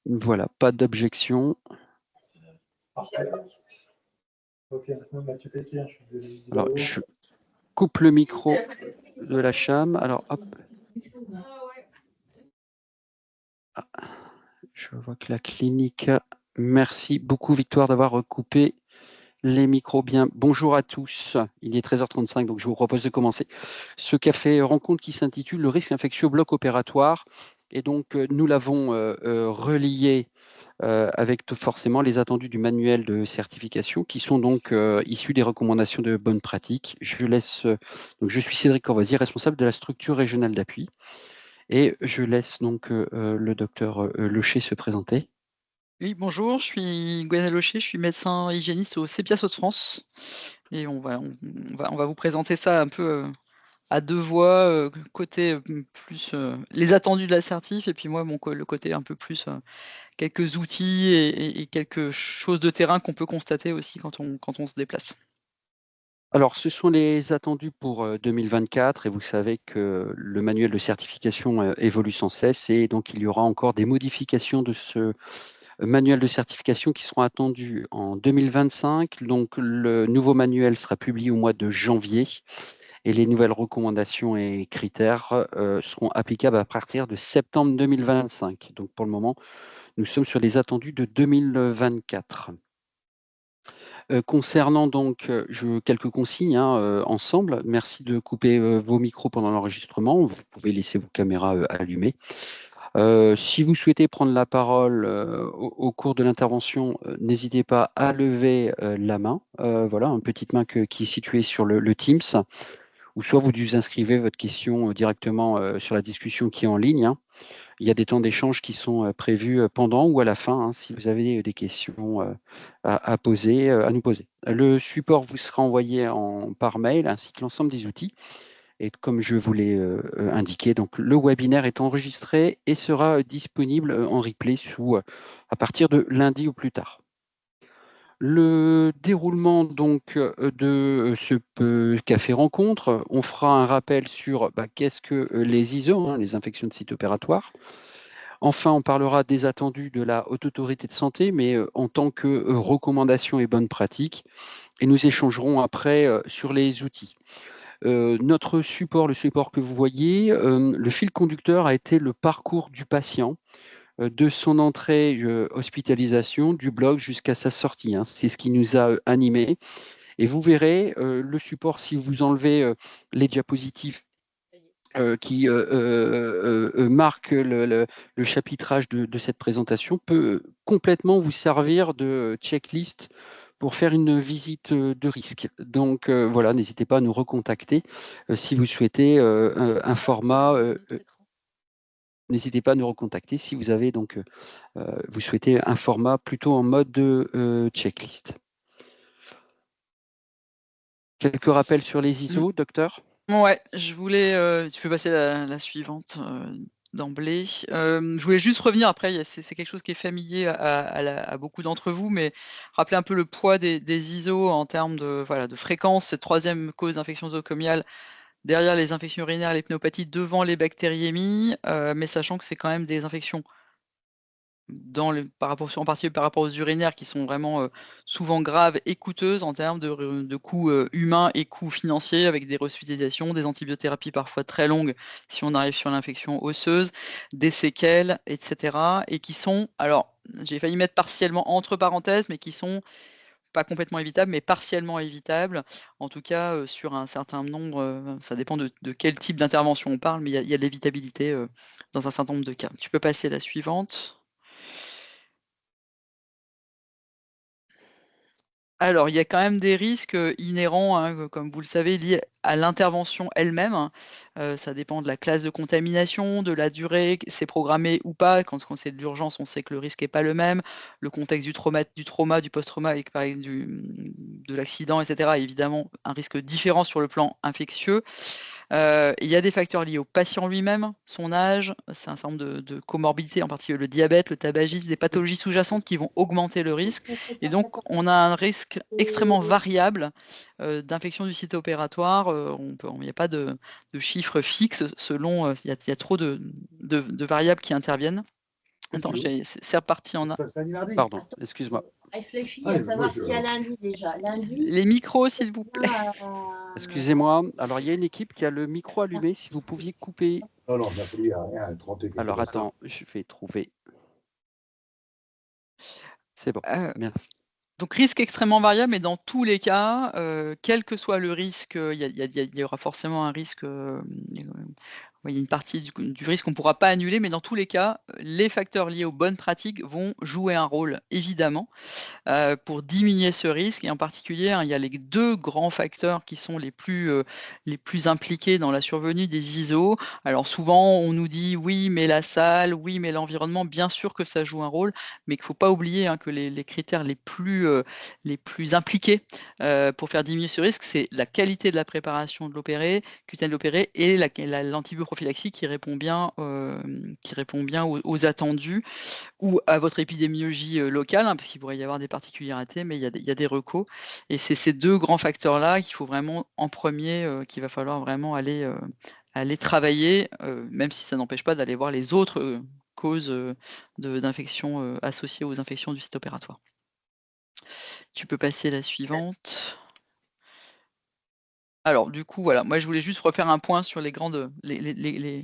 Voilà, pas d'objection. Alors, je coupe le micro de la Cham. Alors, hop. Ah, je vois que la clinique. Merci beaucoup, Victoire, d'avoir recoupé les micros bien. Bonjour à tous. Il est 13h35, donc je vous propose de commencer ce café rencontre qui s'intitule Le risque infectieux au bloc opératoire. Et donc, nous l'avons relié avec forcément les attendus du manuel de certification qui sont donc issus des recommandations de bonne pratique. Donc je suis Cédric Corvoisier, responsable de la structure régionale d'appui, et je laisse donc le docteur Locher se présenter. Oui, bonjour, je suis Gwenaël Locher, je suis médecin hygiéniste au CEPIAS Hauts-de-France et on va vous présenter ça un peu, à 2 voix, côté, plus, les attendus de l'assertif et puis moi le côté un peu plus, quelques outils et quelque chose de terrain qu'on peut constater aussi quand on se déplace. Alors, ce sont les attendus pour 2024 et vous savez que le manuel de certification évolue sans cesse et donc il y aura encore des modifications de ce manuel de certification qui seront attendues en 2025. Donc, le nouveau manuel sera publié au mois de janvier et les nouvelles recommandations et critères seront applicables à partir de septembre 2025. Donc, pour le moment, nous sommes sur les attendus de 2024. Concernant donc, quelques consignes, hein, ensemble. Merci de couper vos micros pendant l'enregistrement. Vous pouvez laisser vos caméras allumées. Si vous souhaitez prendre la parole au cours de l'intervention, n'hésitez pas à lever la main. Voilà, une petite main qui est située sur le Teams, ou soit vous inscrivez votre question directement sur la discussion qui est en ligne, hein. Il y a des temps d'échange qui sont prévus pendant ou à la fin, hein, si vous avez des questions à poser, à nous poser. Le support vous sera envoyé par mail ainsi que l'ensemble des outils. Et comme je vous l'ai indiqué, donc le webinaire est enregistré et sera disponible en replay à partir de lundi ou plus tard. Le déroulement donc de ce café rencontre, on fera un rappel sur qu'est-ce que les ISO, hein, les infections de site opératoire. Enfin, on parlera des attendus de la Haute Autorité de Santé, mais en tant que recommandation et bonne pratique. Et nous échangerons après sur les outils. Notre support, le support que vous voyez, le fil conducteur a été le parcours du patient, de son entrée hospitalisation, du bloc jusqu'à sa sortie, hein. C'est ce qui nous a animés. Et vous verrez, le support, si vous enlevez les diapositives qui marquent le chapitrage de cette présentation, peut complètement vous servir de checklist pour faire une visite de risque. Donc voilà, n'hésitez pas à nous recontacter si vous souhaitez un format. N'hésitez pas à nous recontacter si vous avez donc vous souhaitez un format plutôt en mode de checklist. Quelques rappels sur les Mmh. ISO, docteur? Ouais, je voulais, tu peux passer la suivante, d'emblée. Je voulais juste revenir après, c'est quelque chose qui est familier à beaucoup d'entre vous, mais rappeler un peu le poids des ISO en termes de, voilà, de fréquence. Cette 3e cause d'infection nosocomiale derrière les infections urinaires et les pneumopathies, devant les bactériémies, mais sachant que c'est quand même des infections en particulier par rapport aux urinaires qui sont vraiment, souvent graves et coûteuses en termes de coûts, humains et coûts financiers avec des hospitalisations, des antibiothérapies parfois très longues si on arrive sur l'infection osseuse, des séquelles et cetera et qui sont, alors j'ai failli mettre partiellement entre parenthèses, mais qui sont pas complètement évitables, mais partiellement évitables. En tout cas, sur un certain nombre, ça dépend de quel type d'intervention on parle, mais il y a de l'évitabilité, dans un certain nombre de cas. Tu peux passer à la suivante. Alors, il y a quand même des risques, inhérents, hein, comme vous le savez, liés à l'intervention elle-même, hein. Ça dépend de la classe de contamination, de la durée, que c'est programmé ou pas. Quand c'est de l'urgence, on sait que le risque est pas le même. Le contexte du trauma, du post-trauma avec par exemple de l'accident et cetera, évidemment un risque différent sur le plan infectieux. Il y a des facteurs liés au patient lui-même, son âge, c'est un certain nombre de comorbidités, en particulier le diabète, le tabagisme, des pathologies sous-jacentes qui vont augmenter le risque et donc on a un risque extrêmement variable, d'infection du site opératoire, il n'y a pas de chiffre fixe selon, il y a trop de variables qui interviennent. Attends, c'est reparti en... Pardon, excuse-moi. Réfléchis à savoir ce qu'il y a lundi déjà. Lundi. Les micros, s'il vous plaît. Excusez-moi. Alors, il y a une équipe qui a le micro allumé. Si vous pouviez couper. Non, il n'y a rien. 30 Alors, attends, je vais trouver. C'est bon, merci. Donc, risque extrêmement variable, mais dans tous les cas, quel que soit le risque, il y aura forcément un risque. Il y a une partie du risque qu'on ne pourra pas annuler, mais dans tous les cas, les facteurs liés aux bonnes pratiques vont jouer un rôle, évidemment, pour diminuer ce risque. Et en particulier, il y a les 2 grands facteurs qui sont les plus impliqués dans la survenue des ISO. Alors souvent, on nous dit oui, mais la salle, oui, mais l'environnement, bien sûr que ça joue un rôle, mais qu'il ne faut pas oublier que les critères les plus impliqués pour faire diminuer ce risque, c'est la qualité de la préparation de l'opéré, QTN de l'opéré, et l'antibioprophylaxie qui répond bien aux attendus ou à votre épidémiologie locale, parce qu'il pourrait y avoir des particularités, mais il y a des recos. Et c'est ces 2 grands facteurs-là qu'il faut vraiment, en premier, qu'il va falloir vraiment aller travailler, même si ça n'empêche pas d'aller voir les autres causes d'infections associées aux infections du site opératoire. Tu peux passer la suivante. Alors du coup, voilà, moi je voulais juste refaire un point sur les grandes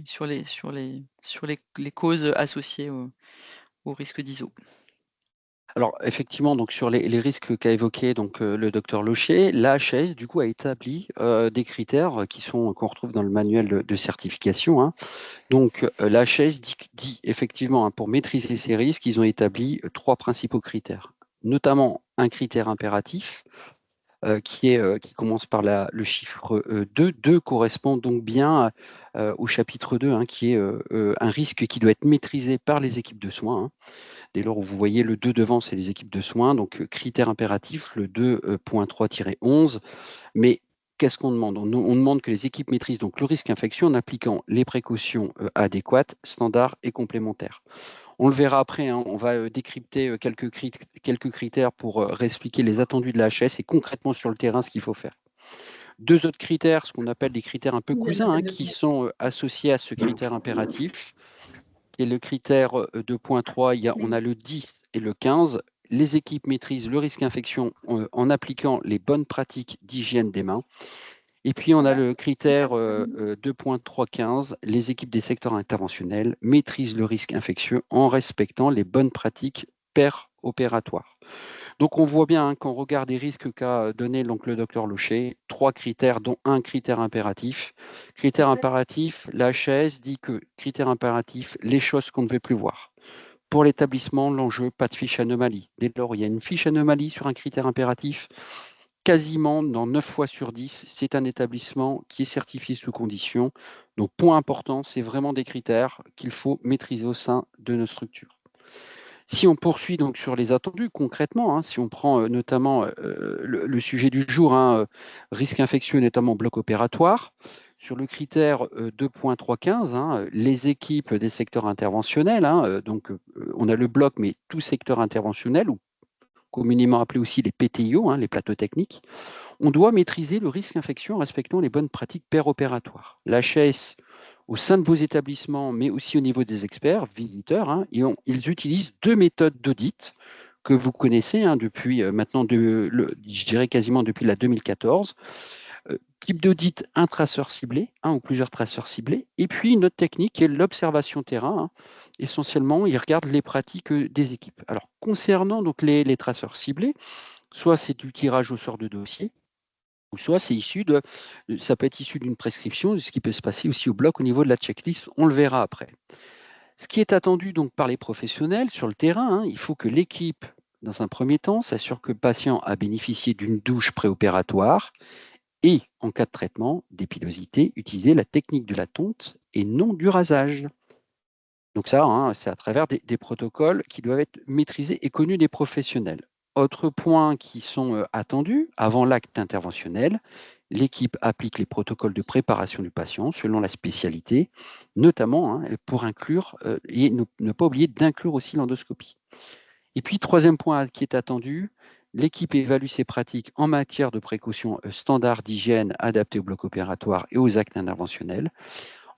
sur les causes associées au risque d'ISO. Alors effectivement, donc sur les risques qu'a évoqué donc le docteur Locher, l'AHS du coup a établi des critères qu'on retrouve dans le manuel de certification, hein. Donc l'AHS dit effectivement, pour maîtriser ces risques, ils ont établi 3 principaux critères, notamment un critère impératif qui commence par le chiffre 2. 2 correspond donc bien au chapitre 2, qui est un risque qui doit être maîtrisé par les équipes de soins, hein. Dès lors où vous voyez le 2 devant, c'est les équipes de soins, donc critère impératif, le 2.3-11. Mais qu'est-ce qu'on demande? On demande que les équipes maîtrisent donc le risque infection en appliquant les précautions adéquates, standards et complémentaires. On le verra après, hein, on va décrypter quelques critères pour réexpliquer les attendus de la HS et concrètement sur le terrain ce qu'il faut faire. 2 autres critères, ce qu'on appelle des critères un peu cousins, hein, qui sont associés à ce critère impératif, qui est le critère 2.3, on a le 10 et le 15. Les équipes maîtrisent le risque infection en appliquant les bonnes pratiques d'hygiène des mains. Et puis, on a le critère 2.3.15, les équipes des secteurs interventionnels maîtrisent le risque infectieux en respectant les bonnes pratiques opératoires. Donc, on voit bien qu'on regarde les risques qu'a donné donc, le docteur Locher, 3 critères, dont un critère impératif. Critère impératif, la HAS dit que critère impératif, les choses qu'on ne veut plus voir. Pour l'établissement, l'enjeu, pas de fiche anomalie. Dès lors, il y a une fiche anomalie sur un critère impératif. Quasiment dans 9 fois sur 10, c'est un établissement qui est certifié sous conditions. Donc, point important, c'est vraiment des critères qu'il faut maîtriser au sein de nos structures. Si on poursuit donc sur les attendus concrètement, si on prend notamment le sujet du jour, risque infectieux, notamment bloc opératoire, sur le critère 2.315, les équipes des secteurs interventionnels, donc on a le bloc, mais tout secteur interventionnel, ou communément appelé aussi les PTIO, les plateaux techniques, on doit maîtriser le risque infection en respectant les bonnes pratiques péropératoires. L'HAS, au sein de vos établissements, mais aussi au niveau des experts, visiteurs, ils utilisent 2 méthodes d'audit que vous connaissez depuis maintenant, je dirais quasiment depuis la 2014. Type d'audit, un traceur ciblé, un ou plusieurs traceurs ciblés, et puis une autre technique qui est l'observation terrain. Essentiellement, ils regardent les pratiques des équipes. Alors, concernant donc les traceurs ciblés, soit c'est du tirage au sort de dossier, ou soit ça peut être issu d'une prescription, ce qui peut se passer aussi au bloc au niveau de la checklist, on le verra après. Ce qui est attendu donc par les professionnels sur le terrain, il faut que l'équipe, dans un premier temps, s'assure que le patient a bénéficié d'une douche préopératoire et, en cas de traitement d'épilosité, utiliser la technique de la tonte et non du rasage. Donc ça, c'est à travers des protocoles qui doivent être maîtrisés et connus des professionnels. Autres points qui sont attendus, avant l'acte interventionnel, l'équipe applique les protocoles de préparation du patient selon la spécialité, notamment pour inclure et ne pas oublier d'inclure aussi l'endoscopie. Et puis, 3e point qui est attendu, l'équipe évalue ses pratiques en matière de précaution standard d'hygiène adaptées au bloc opératoire et aux actes interventionnels.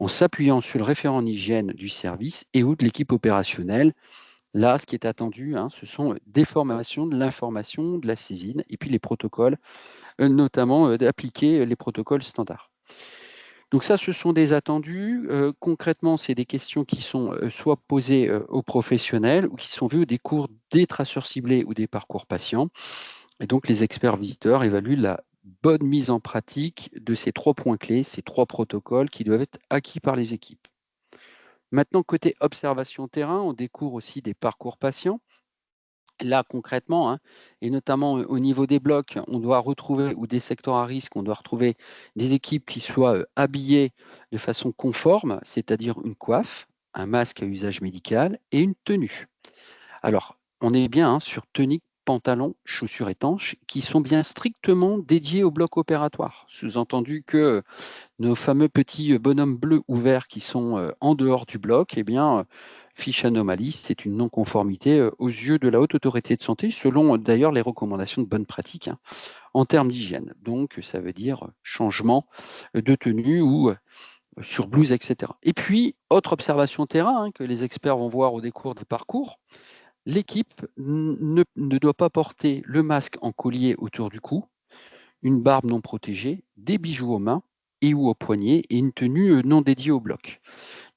en s'appuyant sur le référent en hygiène du service et ou de l'équipe opérationnelle. Là, ce qui est attendu, ce sont des formations, de l'information, de la saisine, et puis les protocoles, notamment d'appliquer les protocoles standards. Donc ça, ce sont des attendus. Concrètement, c'est des questions qui sont soit posées aux professionnels ou qui sont vues des cours des traceurs ciblés ou des parcours patients. Et donc, les experts visiteurs évaluent la bonne mise en pratique de ces 3 points clés, ces 3 protocoles qui doivent être acquis par les équipes. Maintenant, côté observation terrain, on découvre aussi des parcours patients. Là, concrètement, et notamment au niveau des blocs, on doit retrouver, ou des secteurs à risque, on doit retrouver des équipes qui soient habillées de façon conforme, c'est-à-dire une coiffe, un masque à usage médical et une tenue. Alors, on est bien sur tenue, pantalon, chaussures étanches, qui sont bien strictement dédiés au bloc opératoire. Sous-entendu que nos fameux petits bonhommes bleus ou verts qui sont en dehors du bloc, eh bien, fiche anomalie, c'est une non-conformité aux yeux de la Haute Autorité de Santé, selon d'ailleurs les recommandations de bonne pratique en termes d'hygiène. Donc, ça veut dire changement de tenue ou sur blouse, etc. Et puis, autre observation terrain que les experts vont voir au décours des parcours, l'équipe ne doit pas porter le masque en collier autour du cou, une barbe non protégée, des bijoux aux mains et ou aux poignets et une tenue non dédiée au bloc.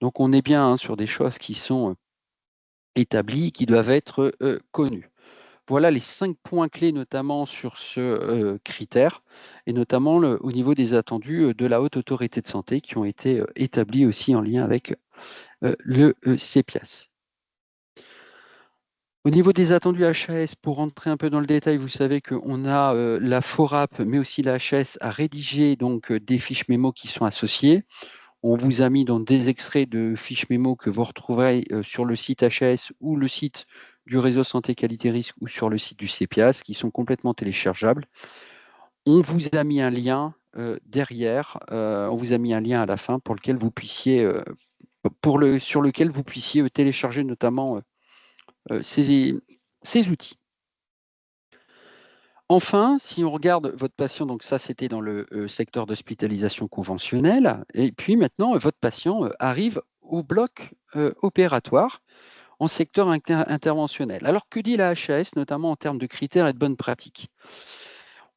Donc on est bien sur des choses qui sont établies, qui doivent être connues. Voilà les 5 points clés notamment sur ce critère et notamment au niveau des attendus de la Haute Autorité de Santé qui ont été établis aussi en lien avec le CEPIAS. Au niveau des attendus HAS, pour rentrer un peu dans le détail, vous savez qu'on a la FORAP, mais aussi la HAS à rédiger donc, des fiches mémo qui sont associées. On vous a mis dans des extraits de fiches mémo que vous retrouverez sur le site HAS ou le site du réseau santé qualité risque ou sur le site du CEPIAS, qui sont complètement téléchargeables. On vous a mis un lien derrière, on vous a mis un lien à la fin pour lequel vous puissiez, sur lequel vous puissiez télécharger notamment ces outils. Enfin, si on regarde votre patient, donc ça c'était dans le secteur d'hospitalisation conventionnelle, et puis maintenant votre patient arrive au bloc opératoire en secteur interventionnel. Alors que dit la HAS, notamment en termes de critères et de bonnes pratiques?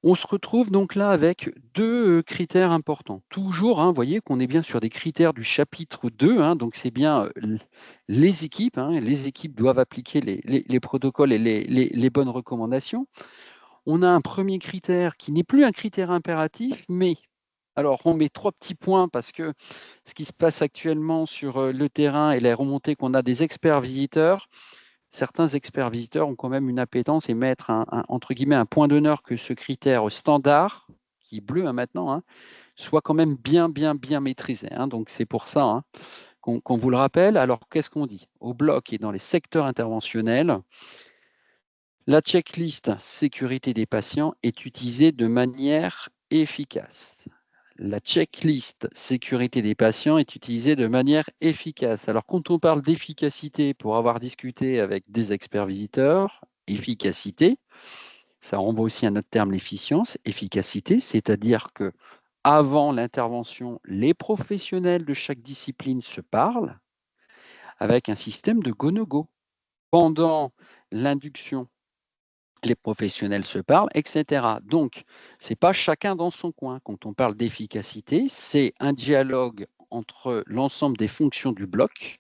On se retrouve donc là avec 2 critères importants. Toujours, vous voyez qu'on est bien sur des critères du chapitre 2, donc c'est bien les équipes. Les équipes doivent appliquer les protocoles et les bonnes recommandations. On a un premier critère qui n'est plus un critère impératif, mais alors on met 3 petits points parce que ce qui se passe actuellement sur le terrain et les remontées qu'on a des experts visiteurs, certains experts visiteurs ont quand même une appétence et mettre entre guillemets un point d'honneur que ce critère standard, qui est bleu maintenant, soit quand même bien maîtrisé. Donc c'est pour ça qu'on vous le rappelle. Alors qu'est-ce qu'on dit? Au bloc et dans les secteurs interventionnels, la checklist sécurité des patients est utilisée de manière efficace. La checklist sécurité des patients est utilisée de manière efficace. Alors, quand on parle d'efficacité, pour avoir discuté avec des experts visiteurs, efficacité, ça renvoie aussi à notre terme l'efficience. Efficacité, c'est-à-dire que avant l'intervention, les professionnels de chaque discipline se parlent avec un système de go-no-go. Pendant l'induction, les professionnels se parlent, etc. Donc, ce n'est pas chacun dans son coin. Quand on parle d'efficacité, c'est un dialogue entre l'ensemble des fonctions du bloc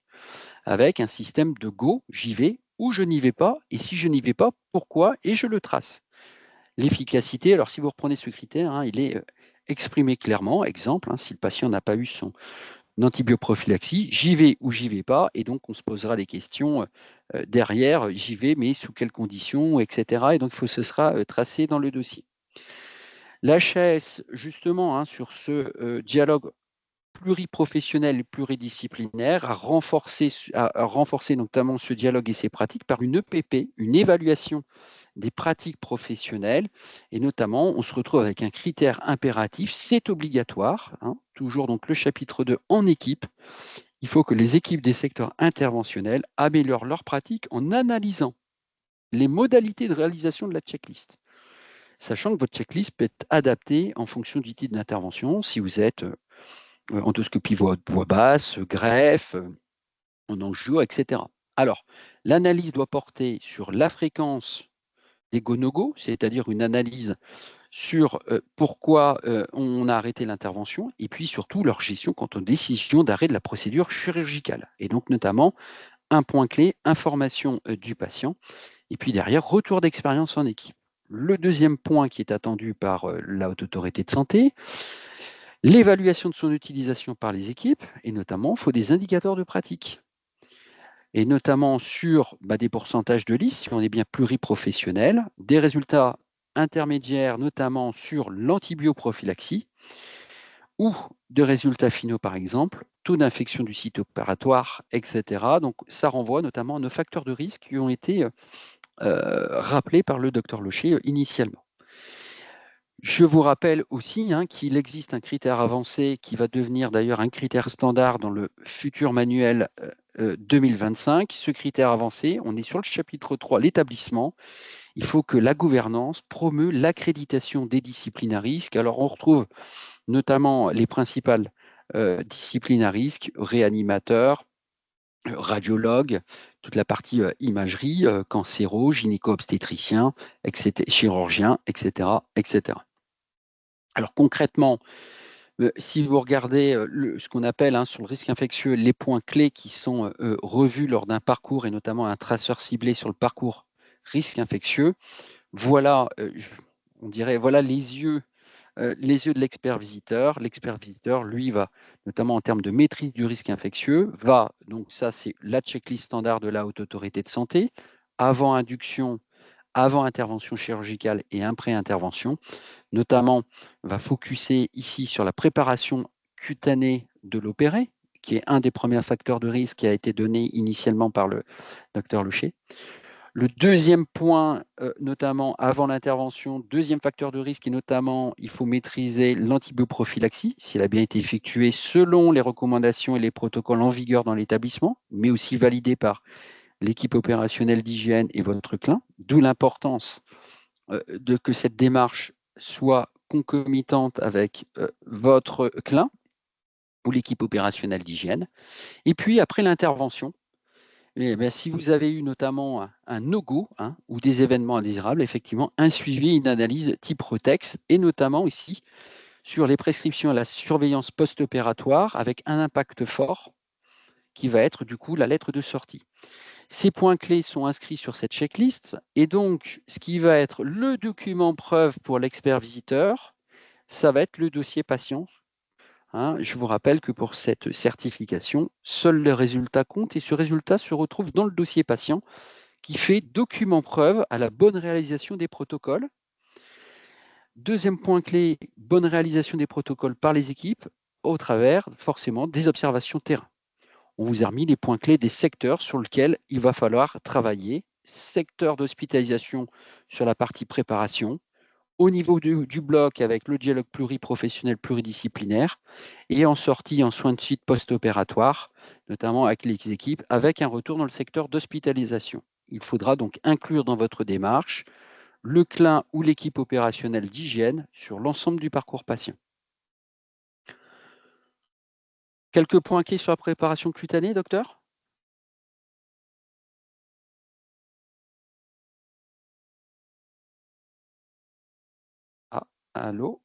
avec un système de go, j'y vais ou je n'y vais pas, et si je n'y vais pas, pourquoi, et je le trace. L'efficacité, alors si vous reprenez ce critère, il est exprimé clairement. Exemple, si le patient n'a pas eu son antibioprophylaxie, j'y vais ou j'y vais pas, et donc on se posera les questions derrière, j'y vais, mais sous quelles conditions, etc. Et donc ce sera tracé dans le dossier. L'HAS, justement, sur ce dialogue pluriprofessionnel et pluridisciplinaire, a renforcé notamment ce dialogue et ses pratiques par une EPP, une évaluation des pratiques professionnelles, et notamment, on se retrouve avec un critère impératif, c'est obligatoire, toujours donc le chapitre 2 en équipe, il faut que les équipes des secteurs interventionnels améliorent leurs pratiques en analysant les modalités de réalisation de la checklist, sachant que votre checklist peut être adaptée en fonction du type d'intervention, si vous êtes endoscopie voix basse, greffe, en angios, etc. Alors, l'analyse doit porter sur la fréquence des go-no-go, c'est-à-dire une analyse sur pourquoi on a arrêté l'intervention, et puis surtout leur gestion quant aux décisions d'arrêt de la procédure chirurgicale. Et donc notamment, un point clé, information du patient, et puis derrière, retour d'expérience en équipe. Le deuxième point qui est attendu par la Haute Autorité de Santé, l'évaluation de son utilisation par les équipes, et notamment, il faut des indicateurs de pratique. Et notamment sur des pourcentages de liste, si on est bien pluriprofessionnel, des résultats intermédiaires, notamment sur l'antibioprophylaxie, ou de résultats finaux, par exemple, taux d'infection du site opératoire, etc. Donc, ça renvoie notamment à nos facteurs de risque qui ont été rappelés par le docteur Locher initialement. Je vous rappelle aussi qu'il existe un critère avancé qui va devenir d'ailleurs un critère standard dans le futur manuel 2025. Ce critère avancé, on est sur le chapitre 3, l'établissement. Il faut que la gouvernance promeut l'accréditation des disciplines à risque. Alors, on retrouve notamment les principales disciplines à risque, réanimateurs, radiologues, toute la partie imagerie, cancéro, gynéco-obstétricien, chirurgien, etc., etc. Alors concrètement, si vous regardez ce qu'on appelle sur le risque infectieux, les points clés qui sont revus lors d'un parcours et notamment un traceur ciblé sur le parcours risque infectieux, voilà, on dirait, voilà les yeux de l'expert visiteur. L'expert visiteur, lui, va, notamment en termes de maîtrise du risque infectieux, donc ça c'est la checklist standard de la Haute Autorité de Santé, avant induction, avant intervention chirurgicale et après intervention, notamment va focuser ici sur la préparation cutanée de l'opéré, qui est un des premiers facteurs de risque qui a été donné initialement par le docteur Locher. Le deuxième point, notamment avant l'intervention, deuxième facteur de risque, et notamment, il faut maîtriser l'antibioprophylaxie, si elle a bien été effectuée selon les recommandations et les protocoles en vigueur dans l'établissement, mais aussi validés par l'équipe opérationnelle d'hygiène et votre CLIN, d'où l'importance de que cette démarche soit concomitante avec votre CLIN ou l'équipe opérationnelle d'hygiène. Et puis, après l'intervention, si vous avez eu notamment un no-go ou des événements indésirables, effectivement, un suivi, une analyse type RETEX, et notamment ici sur les prescriptions à la surveillance post-opératoire avec un impact fort qui va être du coup la lettre de sortie. Ces points clés sont inscrits sur cette checklist et donc ce qui va être le document preuve pour l'expert visiteur, ça va être le dossier patient. Je vous rappelle que pour cette certification, seul le résultat compte et ce résultat se retrouve dans le dossier patient qui fait document preuve à la bonne réalisation des protocoles. Deuxième point clé, bonne réalisation des protocoles par les équipes au travers forcément des observations terrain. On vous a remis les points clés des secteurs sur lesquels il va falloir travailler. Secteur d'hospitalisation sur la partie préparation, au niveau du bloc avec le dialogue pluriprofessionnel pluridisciplinaire et en sortie en soins de suite post-opératoire, notamment avec les équipes, avec un retour dans le secteur d'hospitalisation. Il faudra donc inclure dans votre démarche le CLIN ou l'équipe opérationnelle d'hygiène sur l'ensemble du parcours patient. Quelques points clés sur la préparation cutanée, docteur ? Ah, allô ?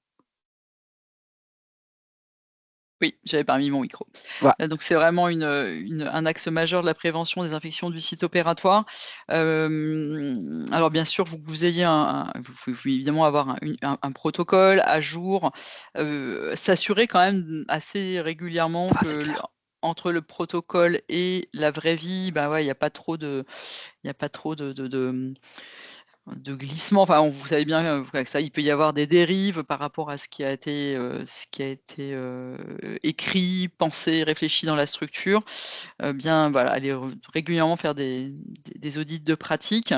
Oui, j'avais pas mis mon micro. Ouais. Donc c'est vraiment un axe majeur de la prévention des infections du site opératoire. Alors bien sûr, vous ayez vous pouvez évidemment avoir un protocole à jour, s'assurer quand même assez régulièrement que entre le protocole et la vraie vie, il y a pas trop de glissement. Enfin, vous savez bien que ça, il peut y avoir des dérives par rapport à ce qui a été écrit, pensé, réfléchi dans la structure. Aller régulièrement faire des audits de pratique.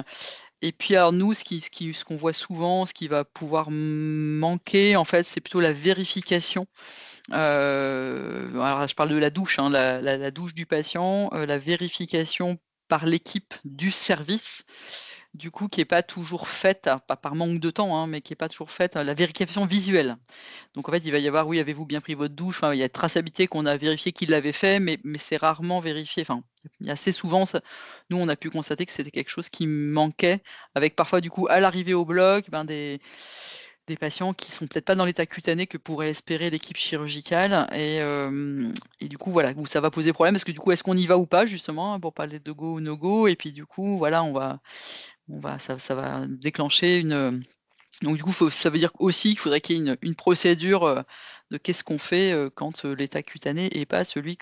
Et puis alors nous, ce qu'on voit souvent, ce qui va pouvoir manquer, en fait, c'est plutôt la vérification. Alors je parle de la douche, la douche du patient, la vérification par l'équipe du service du coup, qui n'est pas toujours faite, pas par manque de temps, hein, mais qui n'est pas toujours faite, la vérification visuelle. Donc en fait, il va y avoir, oui, avez-vous bien pris votre douche? Enfin, il y a traçabilité qu'on a vérifié qu'il l'avait fait, mais c'est rarement vérifié. Enfin, il y a assez souvent, nous, on a pu constater que c'était quelque chose qui manquait, avec parfois, du coup, à l'arrivée au bloc, des patients qui sont peut-être pas dans l'état cutané que pourrait espérer l'équipe chirurgicale. Et du coup, voilà, où ça va poser problème, parce que du coup, est-ce qu'on y va ou pas, justement, hein, pour parler de go ou no go? Et puis du coup, voilà, ça va déclencher une. Donc du coup, ça veut dire aussi qu'il faudrait qu'il y ait une procédure de qu'est-ce qu'on fait quand l'état cutané et pas celui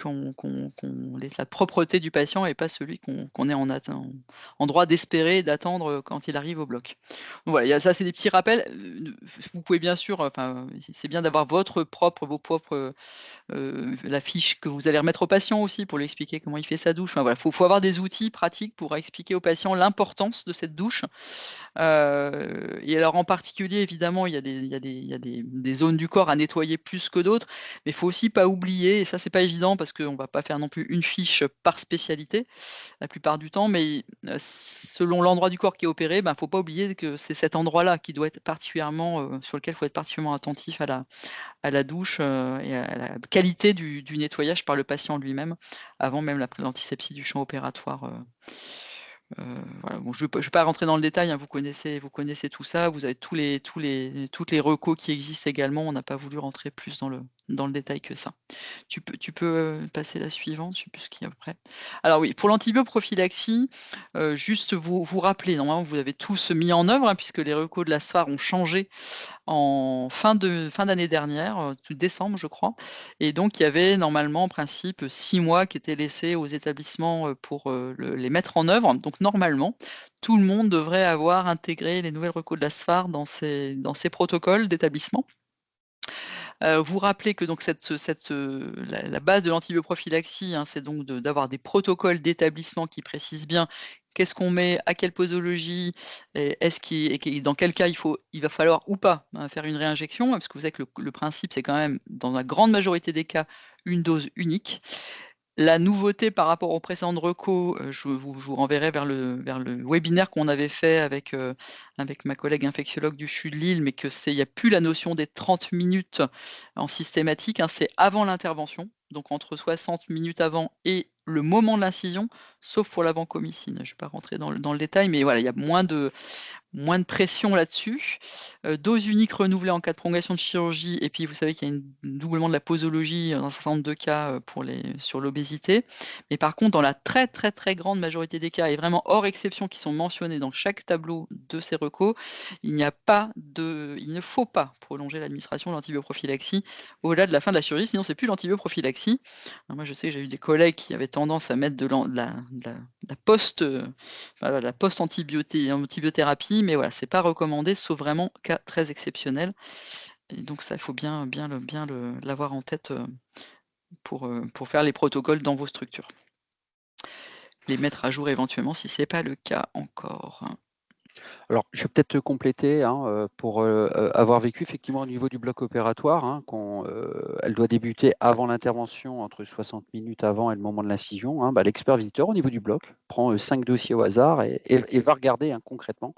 l'état de propreté du patient et pas celui qu'on est en droit d'espérer et d'attendre quand il arrive au bloc. Donc voilà, ça c'est des petits rappels. Vous pouvez bien sûr, enfin, c'est bien d'avoir vos propres la fiche que vous allez remettre au patient aussi pour lui expliquer comment il fait sa douche. Enfin, voilà, faut avoir des outils pratiques pour expliquer au patient l'importance de cette douche. Et alors en particulier, évidemment, il y a des zones du corps à nettoyer plus que d'autres, mais il faut aussi pas oublier, et ça c'est pas évident parce qu'on va pas faire non plus une fiche par spécialité la plupart du temps, mais selon l'endroit du corps qui est opéré, ben, faut pas oublier que c'est cet endroit-là qui doit être particulièrement, sur lequel il faut être particulièrement attentif à la douche et à la qualité du nettoyage par le patient lui-même, avant même l'antisepsie du champ opératoire. Voilà, bon, je ne vais pas rentrer dans le détail, hein, vous connaissez tout ça, vous avez toutes les recos qui existent également, on n'a pas voulu rentrer plus dans le détail que ça. Tu peux passer la suivante, je ne sais plus ce qu'il y a après. Alors oui, pour l'antibioprophylaxie, juste vous rappeler, normalement vous avez tous mis en œuvre, hein, puisque les recos de la SFAR ont changé en fin d'année dernière, décembre je crois. Et donc il y avait normalement en principe 6 mois qui étaient laissés aux établissements pour les mettre en œuvre. Donc normalement, tout le monde devrait avoir intégré les nouvelles recos de la SFAR dans ses protocoles d'établissement. Vous rappelez que donc la base de l'antibioprophylaxie, hein, c'est donc d'avoir des protocoles d'établissement qui précisent bien qu'est-ce qu'on met, à quelle posologie, et dans quel cas il va falloir ou pas, hein, faire une réinjection, parce que vous savez que le principe, c'est quand même, dans la grande majorité des cas, une dose unique. La nouveauté par rapport aux précédentes recos, je vous renverrai vers le webinaire qu'on avait fait avec ma collègue infectiologue du CHU de Lille, mais il n'y a plus la notion des 30 minutes en systématique, hein, c'est avant l'intervention, donc entre 60 minutes avant et le moment de l'incision, sauf pour la vancomycine. Je ne vais pas rentrer dans le détail, mais voilà, il y a moins de pression là-dessus. Dose unique renouvelée en cas de prolongation de chirurgie, et puis vous savez qu'il y a un doublement de la posologie dans un certain nombre de cas sur l'obésité. Mais par contre, dans la très très très grande majorité des cas, et vraiment hors exception qui sont mentionnés dans chaque tableau de ces recos, il ne faut pas prolonger l'administration de l'antibioprophylaxie au-delà de la fin de la chirurgie, sinon c'est plus l'antibioprophylaxie. Moi je sais que j'ai eu des collègues qui avaient tendance à mettre de la post-antibiothérapie, mais voilà, c'est pas recommandé, sauf vraiment cas très exceptionnels. Et donc ça, il faut bien l'avoir en tête pour faire les protocoles dans vos structures. Les mettre à jour éventuellement si ce n'est pas le cas encore. Alors, je vais peut-être compléter, hein, pour avoir vécu effectivement au niveau du bloc opératoire, hein, elle doit débuter avant l'intervention, entre 60 minutes avant et le moment de l'incision. Hein, l'expert visiteur au niveau du bloc prend 5 dossiers au hasard et va regarder, hein, concrètement.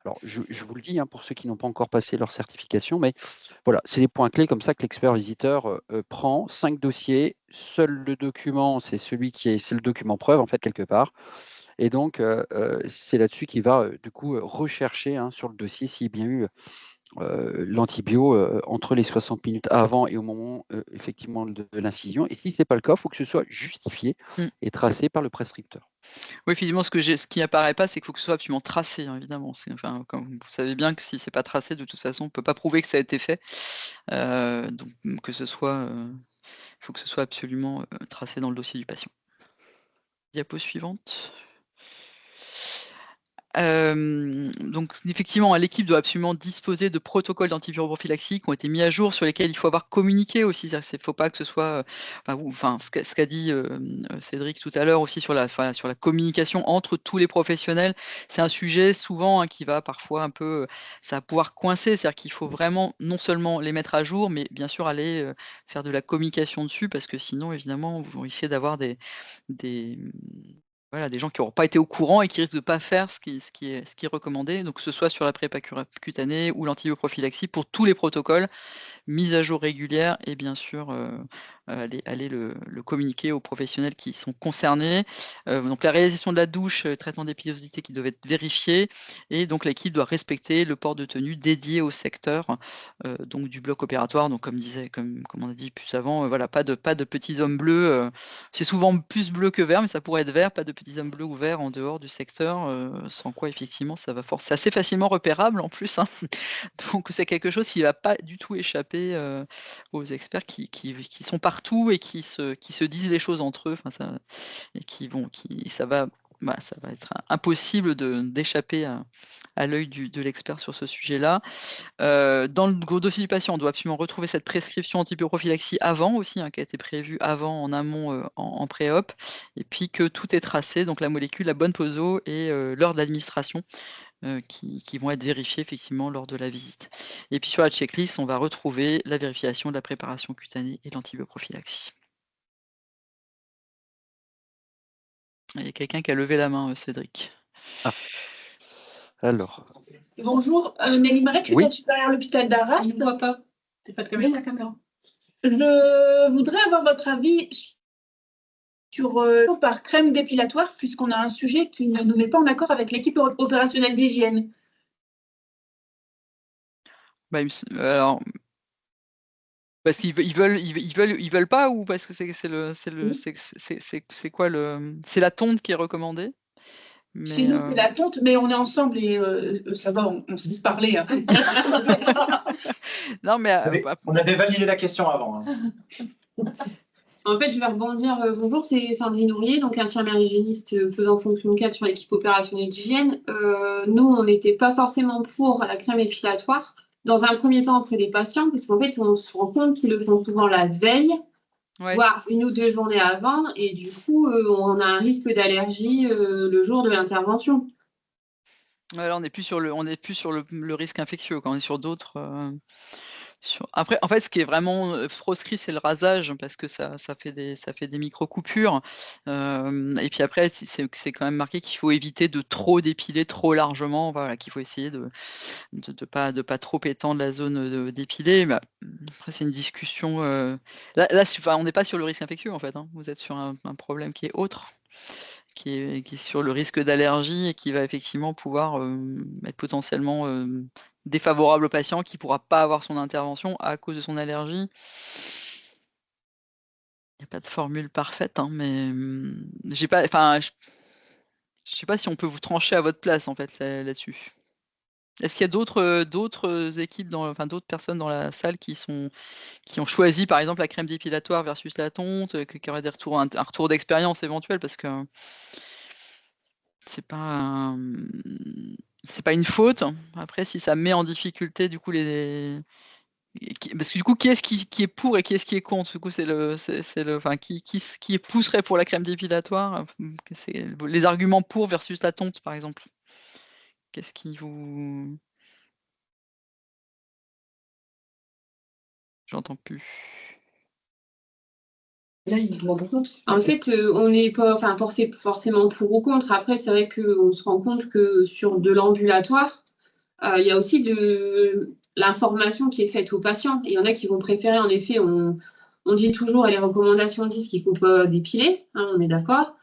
Alors, je vous le dis, hein, pour ceux qui n'ont pas encore passé leur certification, mais voilà, c'est les points clés comme ça que l'expert visiteur prend 5 dossiers. Seul le document, c'est le document preuve, en fait, quelque part. Et donc, c'est là-dessus qu'il va, du coup, rechercher, hein, sur le dossier s'il y a bien eu l'antibio entre les 60 minutes avant et au moment effectivement de l'incision. Et si ce n'est pas le cas, il faut que ce soit justifié et tracé par le prescripteur. Oui, effectivement, ce qui n'apparaît pas, c'est qu'il faut que ce soit absolument tracé, hein, évidemment. Enfin, comme vous savez bien que si c'est pas tracé, de toute façon, on ne peut pas prouver que ça a été fait. Donc, il faut que ce soit absolument tracé dans le dossier du patient. Diapo suivante. Donc effectivement, l'équipe doit absolument disposer de protocoles d'antibiorophylaxie qui ont été mis à jour, sur lesquels il faut avoir communiqué aussi. Il ne faut pas que ce soit, ce qu'a dit Cédric tout à l'heure aussi sur la communication entre tous les professionnels. C'est un sujet souvent, hein, qui va parfois un peu, ça va pouvoir coincer. C'est-à-dire qu'il faut vraiment non seulement les mettre à jour, mais bien sûr aller faire de la communication dessus, parce que sinon, évidemment, vous risquez d'avoir des voilà, des gens qui n'auront pas été au courant et qui risquent de ne pas faire ce qui est recommandé, donc que ce soit sur la prépa cutanée ou l'antibio-prophylaxie pour tous les protocoles, mise à jour régulière et bien sûr aller le communiquer aux professionnels qui sont concernés. Donc la réalisation de la douche, traitement d'épilosité qui doivent être vérifiés et donc l'équipe doit respecter le port de tenue dédié au secteur donc du bloc opératoire. Donc comme on a dit plus avant, voilà, pas de petits hommes bleus. C'est souvent plus bleu que vert, mais ça pourrait être vert, pas de petits hommes bleus ou verts en dehors du secteur, sans quoi effectivement ça va c'est assez facilement repérable en plus, hein. Donc c'est quelque chose qui ne va pas du tout échapper aux experts qui sont partout et qui se disent les choses entre eux. Et ça va être impossible d'échapper à l'œil de l'expert sur ce sujet-là. Dans le dossier du patient, on doit absolument retrouver cette prescription antibio-prophylaxie avant aussi, qui a été prévue avant en amont en pré-op, et puis que tout est tracé, donc la molécule, la bonne poso et l'heure de l'administration. Qui vont être vérifiés effectivement lors de la visite. Et puis sur la checklist, on va retrouver la vérification de la préparation cutanée et l'antibioprophylaxie. Il y a quelqu'un qui a levé la main, Cédric. Ah. Alors. Bonjour, Nelly Maret, je suis la supérieure à l'hôpital d'Arras. Je ne vois pas. C'est pas de caméra, la caméra. Je voudrais avoir votre avis sur par crème dépilatoire, puisqu'on a un sujet qui ne nous met pas en accord avec l'équipe opérationnelle d'hygiène. Alors, parce qu'ils veulent pas, ou parce que c'est quoi c'est la tonte qui est recommandée? Chez nous, c'est la tonte, mais on est ensemble et ça va, on sait se parler. Hein. Non, mais on avait validé la question avant. Hein. En fait, je vais rebondir. Bonjour, c'est Sandrine Ourier, donc infirmière hygiéniste faisant fonction 4 sur l'équipe opérationnelle d'hygiène. Nous, on n'était pas forcément pour la crème épilatoire. Dans un premier temps, auprès des patients, parce qu'en fait, on se rend compte qu'ils le font souvent la veille, voire 1 ou 2 journées avant, et du coup, on a un risque d'allergie le jour de l'intervention. Là, on n'est plus sur le risque infectieux, quand on est sur d'autres. Après, en fait, ce qui est vraiment proscrit, c'est le rasage, parce que ça fait des micro-coupures. Et puis après, c'est quand même marqué qu'il faut éviter de trop dépiler trop largement, voilà, qu'il faut essayer de pas trop étendre la zone dépilée. Mais après, c'est une discussion. Là, on n'est pas sur le risque infectieux, en fait. Hein. Vous êtes sur un problème qui est autre. Qui est sur le risque d'allergie et qui va effectivement pouvoir être potentiellement défavorable au patient qui ne pourra pas avoir son intervention à cause de son allergie. Il n'y a pas de formule parfaite, hein, mais je ne sais pas si on peut vous trancher à votre place en fait là-dessus. Est-ce qu'il y a d'autres équipes, d'autres personnes dans la salle qui ont choisi par exemple la crème dépilatoire versus la tonte, qui auraient un retour d'expérience éventuel, parce que c'est pas une faute. Après, si ça met en difficulté du coup parce que du coup, qui est-ce qui est pour et qui est-ce qui est contre? Du coup, qui pousserait pour la crème dépilatoire? C'est les arguments pour versus la tonte, par exemple. Qu'est-ce qui vous... J'entends plus. Là, en fait, on n'est pas forcément pour ou contre. Après, c'est vrai qu'on se rend compte que sur de l'ambulatoire, il y a aussi de l'information qui est faite aux patients. Il y en a qui vont préférer, en effet, on dit toujours, et les recommandations disent qu'il ne faut pas dépiler, hein, on est d'accord.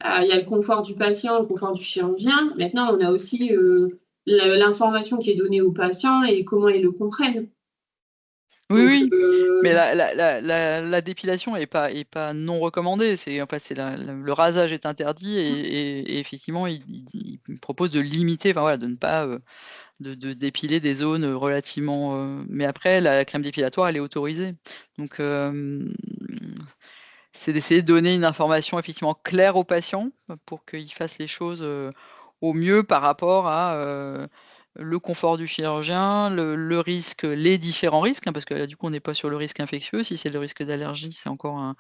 Il y a le confort du patient, le confort du chirurgien. Maintenant, on a aussi l'information qui est donnée aux patients et comment ils le comprennent. Oui, mais la dépilation n'est pas non recommandée. En fait, le rasage est interdit et effectivement, il propose de limiter, de ne pas de dépiler des zones relativement. Mais après, la crème dépilatoire, elle est autorisée. Donc, c'est d'essayer de donner une information effectivement claire aux patients pour qu'ils fassent les choses au mieux par rapport à le confort du chirurgien, le risque, les différents risques, parce que là, du coup, on n'est pas sur le risque infectieux. Si c'est le risque d'allergie, c'est encore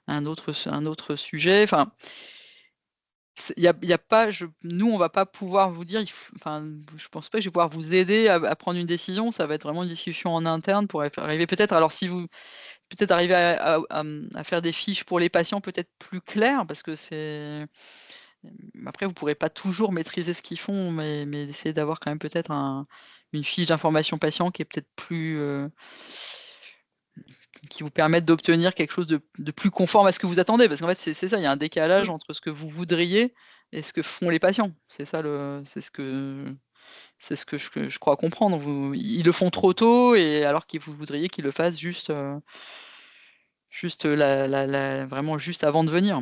un autre sujet. Enfin, y a pas, nous, on va pas pouvoir vous dire, je pense pas que je vais pouvoir vous aider à prendre une décision. Ça va être vraiment une discussion en interne pour arriver peut-être. Alors, si vous peut-être arriver à faire des fiches pour les patients peut-être plus claires, parce que c'est Après, vous ne pourrez pas toujours maîtriser ce qu'ils font, mais essayer d'avoir quand même peut-être une fiche d'information patient qui est peut-être plus... qui vous permettent d'obtenir quelque chose de plus conforme à ce que vous attendez. Parce qu'en fait, c'est ça, il y a un décalage entre ce que vous voudriez et ce que font les patients. C'est ça, c'est ce que je crois comprendre. Ils le font trop tôt, et alors que vous voudriez qu'ils le fassent juste vraiment juste avant de venir.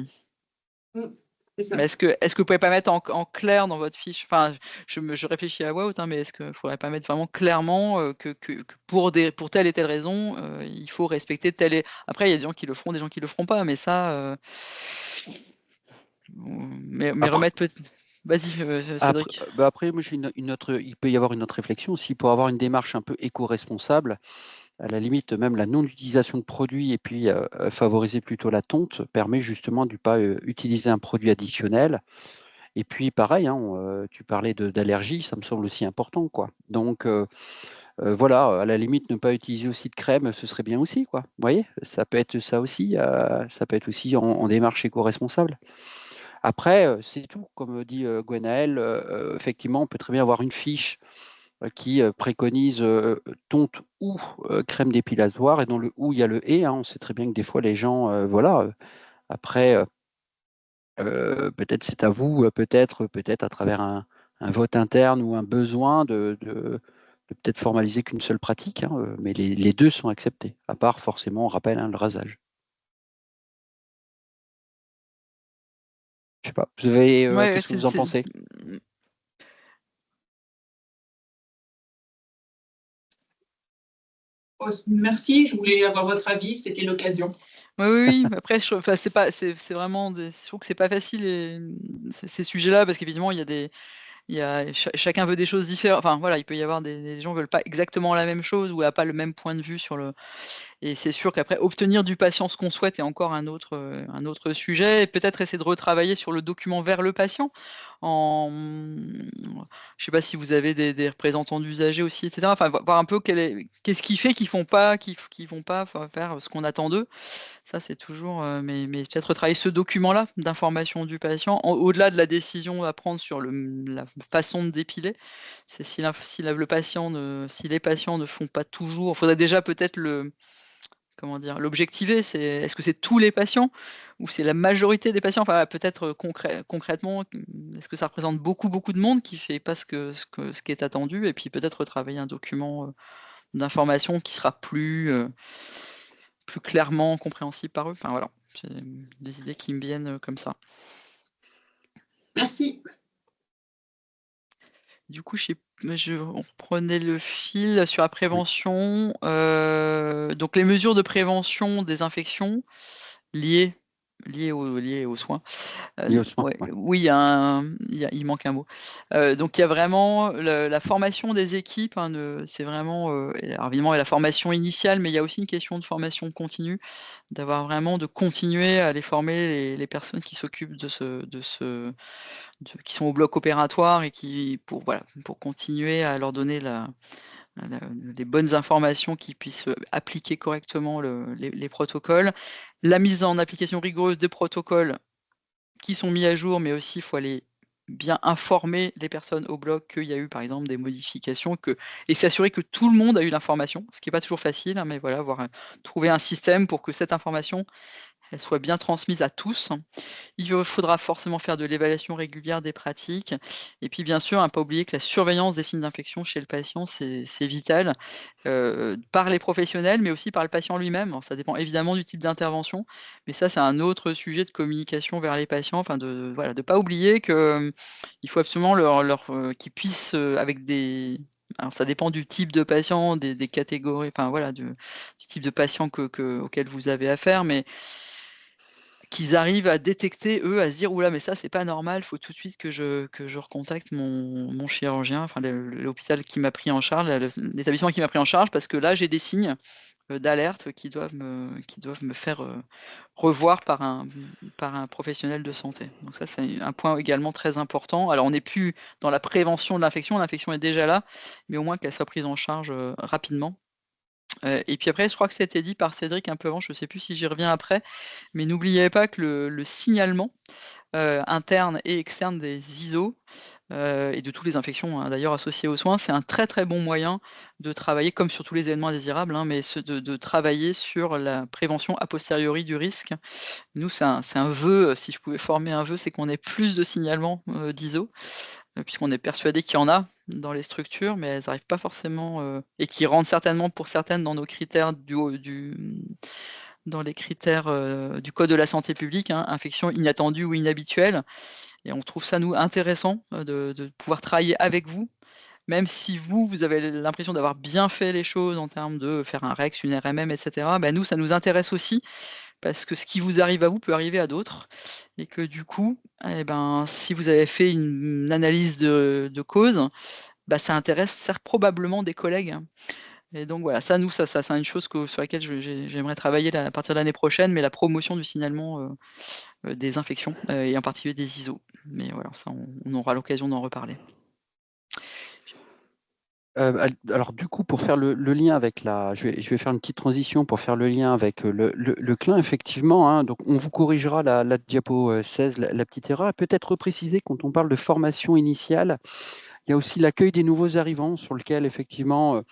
Mais est-ce que vous pouvez pas mettre en clair dans votre fiche, enfin, je réfléchis à voix haute, hein, mais est-ce qu'il ne faudrait pas mettre vraiment clairement que pour telle et telle raison, il faut respecter telle et... Après, il y a des gens qui le feront, des gens qui le feront pas, mais ça... mais remettre peut-être... Vas-y, Cédric. Après, moi, j'ai il peut y avoir une autre réflexion aussi pour avoir une démarche un peu éco-responsable. À la limite, même la non-utilisation de produits et puis favoriser plutôt la tonte permet justement de ne pas utiliser un produit additionnel. Et puis pareil, hein, tu parlais d'allergie, ça me semble aussi important, quoi. Donc voilà, à la limite, ne pas utiliser aussi de crème, ce serait bien aussi, quoi. Vous voyez, ça peut être ça aussi, ça peut être aussi en démarche éco-responsable. Après, c'est tout, comme dit Gwenaëlle, effectivement, on peut très bien avoir une fiche qui préconise tonte ou crème dépilatoire, et dans le ou, il y a le et, hein. On sait très bien que des fois, les gens, voilà, après, peut-être c'est à vous, peut-être à travers un vote interne ou un besoin de peut-être formaliser qu'une seule pratique, hein, mais les deux sont acceptés, à part forcément, on rappelle, hein, le rasage. Je sais pas, vous avez, Ouais, qu'est-ce que vous en pensez? Merci, je voulais avoir votre avis, c'était l'occasion. Oui, après, c'est pas, c'est vraiment, je trouve que c'est pas facile ces sujets-là, parce qu'évidemment, chacun veut des choses différentes. Enfin voilà, il peut y avoir des gens veulent pas exactement la même chose, ou a pas le même point de vue sur le... Et c'est sûr qu'après, obtenir du patient ce qu'on souhaite est encore un autre sujet, et peut-être essayer de retravailler sur le document vers le patient. Je sais pas si vous avez des représentants d'usagers aussi, etc. Enfin, voir un peu qu'est-ce qui fait qu'ils vont pas faire ce qu'on attend d'eux. Ça, c'est toujours, mais peut-être retravailler ce document-là d'information du patient, au-delà de la décision à prendre sur la façon de dépiler. C'est si les patients ne font pas toujours, il faudrait déjà peut-être l'objectiver. Est-ce que c'est tous les patients ou c'est la majorité des patients? Enfin, peut-être concrètement, est-ce que ça représente beaucoup de monde qui fait pas ce qui est attendu, et puis peut-être retravailler un document d'information qui sera plus clairement compréhensible par eux. Enfin voilà, c'est des idées qui me viennent comme ça. Merci. Du coup, on reprenait le fil sur la prévention. Donc les mesures de prévention des infections liées aux soins. Liées aux soins, Ouais, ouais. oui, il manque un mot. Donc il y a vraiment la formation des équipes, hein, c'est vraiment, alors évidemment, il y a la formation initiale, mais il y a aussi une question de formation continue, de continuer à les former, les personnes qui s'occupent qui sont au bloc opératoire, et pour continuer à leur donner les bonnes informations, qui puissent appliquer correctement les protocoles. La mise en application rigoureuse des protocoles qui sont mis à jour, mais aussi il faut aller bien informer les personnes au bloc qu'il y a eu par exemple des modifications, et s'assurer que tout le monde a eu l'information, ce qui n'est pas toujours facile, hein, mais voilà, trouver un système pour que cette information elle soit bien transmise à tous. Il faudra forcément faire de l'évaluation régulière des pratiques. Et puis, bien sûr, ne pas oublier que la surveillance des signes d'infection chez le patient, c'est vital, par les professionnels, mais aussi par le patient lui-même. Alors, ça dépend évidemment du type d'intervention, mais ça, c'est un autre sujet de communication vers les patients. Enfin, de pas oublier qu'il faut absolument qu'ils puissent, avec des... Alors, ça dépend du type de patient, des catégories, enfin voilà, du type de patient auquel vous avez affaire, mais qu'ils arrivent à détecter, eux, à se dire: «Ouh là, mais ça, c'est pas normal, il faut tout de suite que je recontacte mon chirurgien, enfin l'hôpital qui m'a pris en charge, l'établissement qui m'a pris en charge, parce que là, j'ai des signes d'alerte qui doivent me faire revoir par un professionnel de santé». Donc ça, c'est un point également très important. Alors, on n'est plus dans la prévention de l'infection est déjà là, mais au moins qu'elle soit prise en charge rapidement. Et puis après, je crois que ça a été dit par Cédric un peu avant, je ne sais plus si j'y reviens après, mais n'oubliez pas que le signalement interne et externe des ISO et de toutes les infections d'ailleurs associées aux soins, c'est un très très bon moyen de travailler, comme sur tous les événements indésirables, mais de travailler sur la prévention a posteriori du risque. Nous, c'est un vœu, si je pouvais former un vœu, c'est qu'on ait plus de signalements d'ISO, puisqu'on est persuadé qu'il y en a dans les structures, mais elles n'arrivent pas forcément, et qui rentrent certainement pour certaines dans nos critères dans les critères du Code de la santé publique, infection inattendue ou inhabituelle. Et on trouve ça, nous, intéressant de pouvoir travailler avec vous, même si vous avez l'impression d'avoir bien fait les choses en termes de faire un REX, une RMM, etc. Nous, ça nous intéresse aussi, parce que ce qui vous arrive à vous peut arriver à d'autres, et que du coup, si vous avez fait une analyse de cause, ça intéresse probablement des collègues. Et donc voilà, ça, c'est une chose sur laquelle j'aimerais travailler à partir de l'année prochaine, mais la promotion du signalement des infections, et en particulier des ISO. Mais voilà, ça, on aura l'occasion d'en reparler. Alors du coup, pour faire le lien avec je vais faire une petite transition pour faire le lien avec le CLIN, effectivement. Donc on vous corrigera la diapo 16, la petite erreur. Peut-être repréciser, quand on parle de formation initiale, il y a aussi l'accueil des nouveaux arrivants, sur lequel effectivement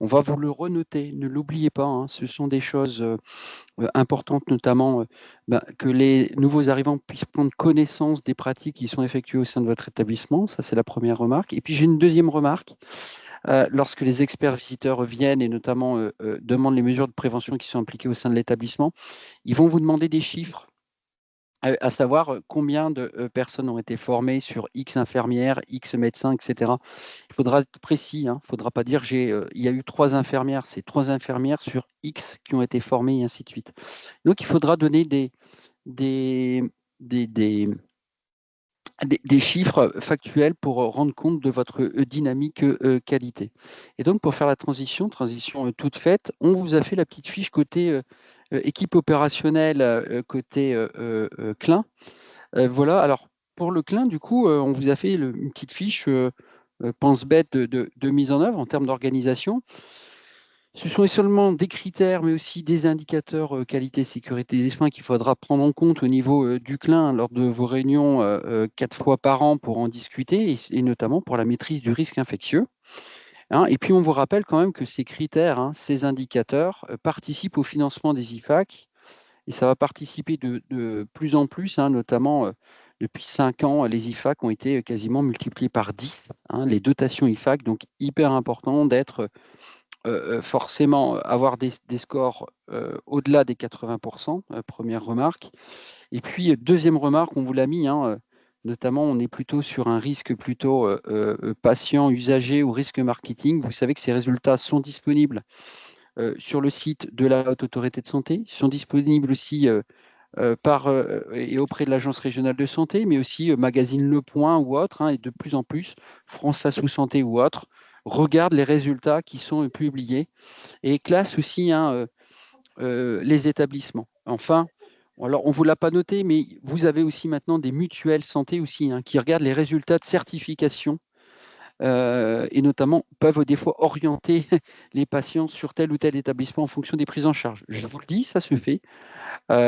on va vous le renoter. Ne l'oubliez pas, ce sont des choses importantes, notamment que les nouveaux arrivants puissent prendre connaissance des pratiques qui sont effectuées au sein de votre établissement. Ça, c'est la première remarque. Et puis j'ai une deuxième remarque. Lorsque les experts visiteurs viennent et notamment demandent les mesures de prévention qui sont appliquées au sein de l'établissement, ils vont vous demander des chiffres, à savoir combien de personnes ont été formées sur X infirmières, X médecins, etc. Il faudra être précis, il ne faudra pas dire il y a eu 3 infirmières, c'est 3 infirmières sur X qui ont été formées, et ainsi de suite. Donc il faudra donner des chiffres factuels pour rendre compte de votre dynamique qualité. Et donc, pour faire la transition toute faite, on vous a fait la petite fiche côté équipe opérationnelle, côté CLIN. Voilà, alors pour le CLIN, du coup, on vous a fait une petite fiche pense-bête de mise en œuvre en termes d'organisation. Ce sont seulement des critères, mais aussi des indicateurs qualité, sécurité des soins qu'il faudra prendre en compte au niveau du CLIN lors de vos réunions 4 fois par an pour en discuter, et notamment pour la maîtrise du risque infectieux. Et puis, on vous rappelle quand même que ces critères, ces indicateurs, participent au financement des IFAC, et ça va participer de plus en plus, notamment depuis 5 ans, les IFAC ont été quasiment multipliés par 10, les dotations IFAC, donc hyper important d'être forcément avoir des scores au-delà des 80%, première remarque. Et puis, deuxième remarque, on vous l'a mis, notamment, on est plutôt sur un risque plutôt patient, usager ou risque marketing. Vous savez que ces résultats sont disponibles sur le site de la Haute Autorité de Santé, sont disponibles aussi et auprès de l'Agence régionale de santé, mais aussi magazine Le Point ou autre, et de plus en plus, France Assou Santé ou autre, regarde les résultats qui sont publiés et classe aussi les établissements. Enfin, alors on ne vous l'a pas noté, mais vous avez aussi maintenant des mutuelles santé aussi qui regardent les résultats de certification et notamment peuvent des fois orienter les patients sur tel ou tel établissement en fonction des prises en charge. Je vous le dis, ça se fait.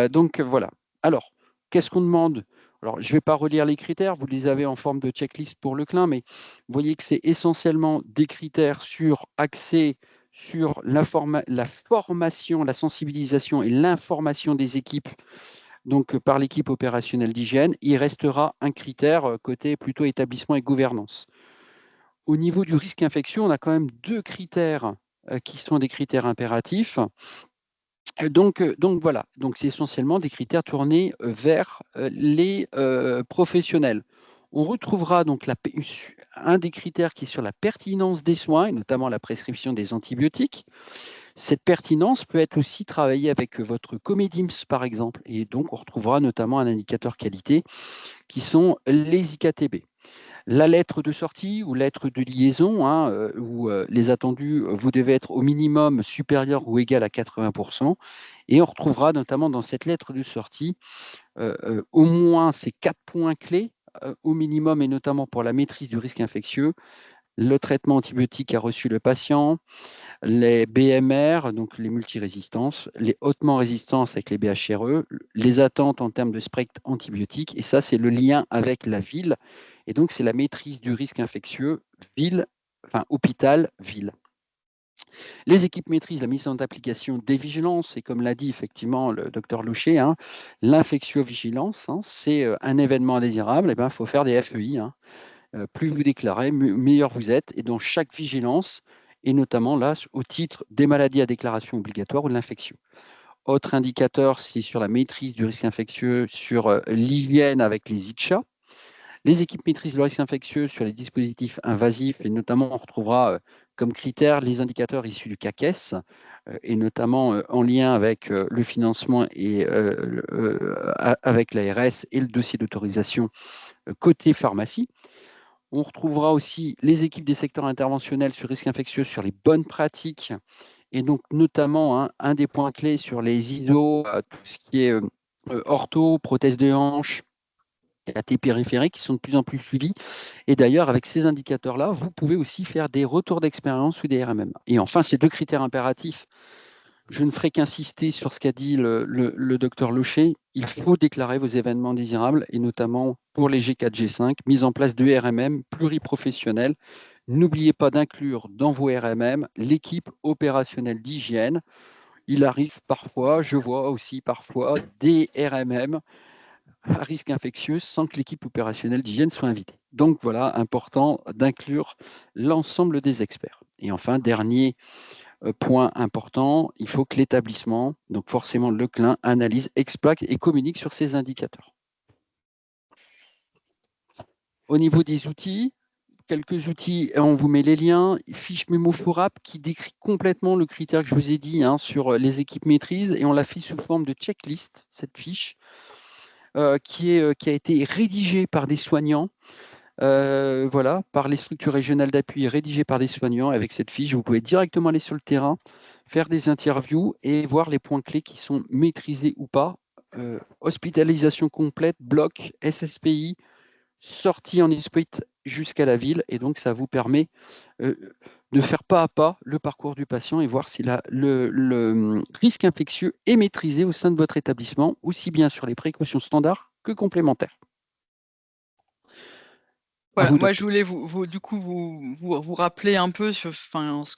Donc voilà. Alors, qu'est-ce qu'on demande? Alors, je ne vais pas relire les critères, vous les avez en forme de checklist pour le CLIN, mais vous voyez que c'est essentiellement des critères sur accès sur la formation, la sensibilisation et l'information des équipes, donc par l'équipe opérationnelle d'hygiène. Il restera un critère côté plutôt établissement et gouvernance. Au niveau du risque infectieux, on a quand même 2 critères qui sont des critères impératifs. Donc voilà, donc c'est essentiellement des critères tournés vers les professionnels. On retrouvera donc un des critères qui est sur la pertinence des soins, et notamment la prescription des antibiotiques. Cette pertinence peut être aussi travaillée avec votre Comedims, par exemple, et donc on retrouvera notamment un indicateur qualité qui sont les IKTB. La lettre de sortie ou lettre de liaison, où les attendus, vous devez être au minimum supérieur ou égal à 80%. Et on retrouvera notamment dans cette lettre de sortie au moins ces 4 points clés au minimum, et notamment pour la maîtrise du risque infectieux. le traitement antibiotique qu'a reçu le patient, les BMR, donc les multirésistances, les hautement résistances avec les BHRE, les attentes en termes de spectre antibiotique, et ça, c'est le lien avec la ville, et donc c'est la maîtrise du risque infectieux, ville, enfin hôpital, ville. Les équipes maîtrisent la mise en application des vigilances, et comme l'a dit effectivement le docteur Louchet, l'infectiovigilance, c'est un événement indésirable, et il faut faire des FEI. Plus vous déclarez, meilleur vous êtes. Et dans chaque vigilance, et notamment là, au titre des maladies à déclaration obligatoire ou de l'infection. Autre indicateur, c'est sur la maîtrise du risque infectieux, sur l'hygiène avec les ITCHA. Les équipes maîtrisent le risque infectieux sur les dispositifs invasifs, et notamment, on retrouvera comme critères les indicateurs issus du CAQES, et notamment en lien avec le financement et avec l'ARS et le dossier d'autorisation côté pharmacie. On retrouvera aussi les équipes des secteurs interventionnels sur risque infectieux, sur les bonnes pratiques, et donc notamment un des points clés sur les ISO, tout ce qui est ortho, prothèse de hanche, AT périphériques qui sont de plus en plus suivis. Et d'ailleurs, avec ces indicateurs-là, vous pouvez aussi faire des retours d'expérience ou des RMM. Et enfin, ces deux critères impératifs, je ne ferai qu'insister sur ce qu'a dit le docteur Locher. Il faut déclarer vos événements désirables, et notamment pour les G4, G5, mise en place de RMM pluriprofessionnels. N'oubliez pas d'inclure dans vos RMM l'équipe opérationnelle d'hygiène. Il arrive parfois, je vois aussi parfois des RMM à risque infectieux sans que l'équipe opérationnelle d'hygiène soit invitée. Donc voilà, important d'inclure l'ensemble des experts. Et enfin, dernier point important, il faut que l'établissement, donc forcément le CLIN, analyse, exploite et communique sur ces indicateurs. Au niveau des outils, quelques outils, on vous met les liens, fiche MemoForApp qui décrit complètement le critère que je vous ai dit sur les équipes maîtrise, et on l'a fait sous forme de checklist, cette fiche, qui a été rédigée par des soignants, par les structures régionales d'appui, rédigées par des soignants. Avec cette fiche, vous pouvez directement aller sur le terrain, faire des interviews et voir les points clés qui sont maîtrisés ou pas. Hospitalisation complète, bloc, SSPI, sortie en esprit jusqu'à la ville. Et donc, ça vous permet de faire pas à pas le parcours du patient et voir si le risque infectieux est maîtrisé au sein de votre établissement, aussi bien sur les précautions standards que complémentaires. Voilà, moi je voulais du coup vous rappeler un peu ce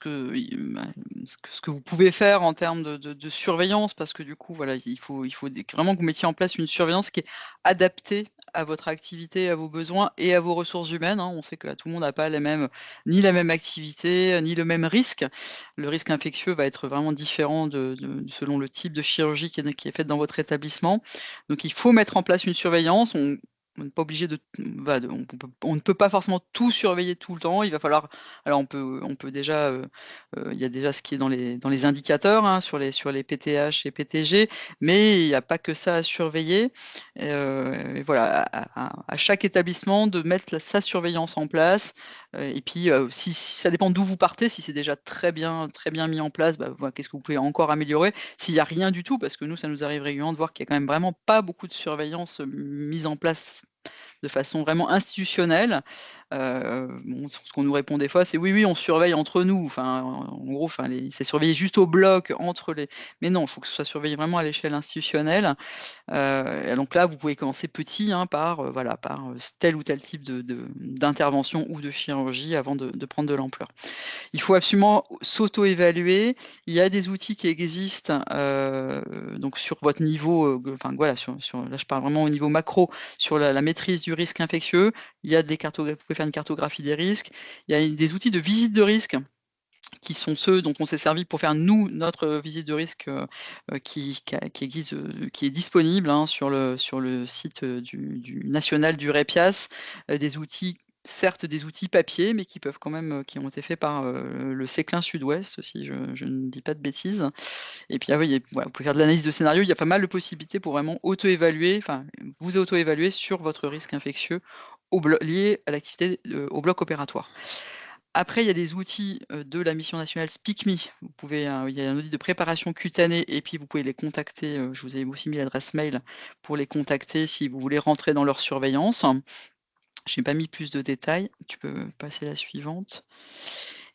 que vous pouvez faire en termes de surveillance, parce que du coup voilà, il faut vraiment que vous mettiez en place une surveillance qui est adaptée à votre activité, à vos besoins et à vos ressources humaines. On sait que tout le monde n'a pas ni la même activité, ni le même risque. Le risque infectieux va être vraiment différent selon le type de chirurgie qui est faite dans votre établissement. Donc il faut mettre en place une surveillance. On n'est pas obligé on ne peut pas forcément tout surveiller tout le temps. Il va falloir, alors on peut déjà, il y a déjà ce qui est dans les indicateurs, sur les PTH et PTG, mais il n'y a pas que ça à surveiller. Et voilà, à chaque établissement de mettre sa surveillance en place. Et puis, si ça dépend d'où vous partez, si c'est déjà très bien mis en place, voilà, qu'est-ce que vous pouvez encore améliorer? S'il n'y a rien du tout, parce que nous, ça nous arrive régulièrement de voir qu'il y a quand même vraiment pas beaucoup de surveillance mise en place de façon vraiment institutionnelle. Ce qu'on nous répond des fois, c'est oui, on surveille entre nous. Enfin, en gros, c'est surveillé juste au bloc entre les. Mais non, il faut que ce soit surveillé vraiment à l'échelle institutionnelle. Et donc là, vous pouvez commencer petit par tel ou tel type d'intervention ou de chirurgie avant de prendre de l'ampleur. Il faut absolument s'auto-évaluer. Il y a des outils qui existent donc sur votre niveau, là je parle vraiment au niveau macro, sur la maîtrise du risque infectieux. Il y a vous pouvez faire une cartographie des risques. Il y a des outils de visite de risque qui sont ceux dont on s'est servi pour faire notre visite de risque qui existe, qui est disponible sur le site du national du REPIAS, des outils. Certes, des outils papier, mais qui peuvent quand même, qui ont été faits par le CECLIN Sud-Ouest, si je ne dis pas de bêtises. Et puis, vous pouvez faire de l'analyse de scénario. Il y a pas mal de possibilités pour vraiment vous auto-évaluer sur votre risque infectieux lié à l'activité au bloc opératoire. Après, il y a des outils de la mission nationale SpeakMe. Il y a un outil de préparation cutanée, et puis vous pouvez les contacter. Je vous ai aussi mis l'adresse mail pour les contacter si vous voulez rentrer dans leur surveillance. Je n'ai pas mis plus de détails. Tu peux passer la suivante.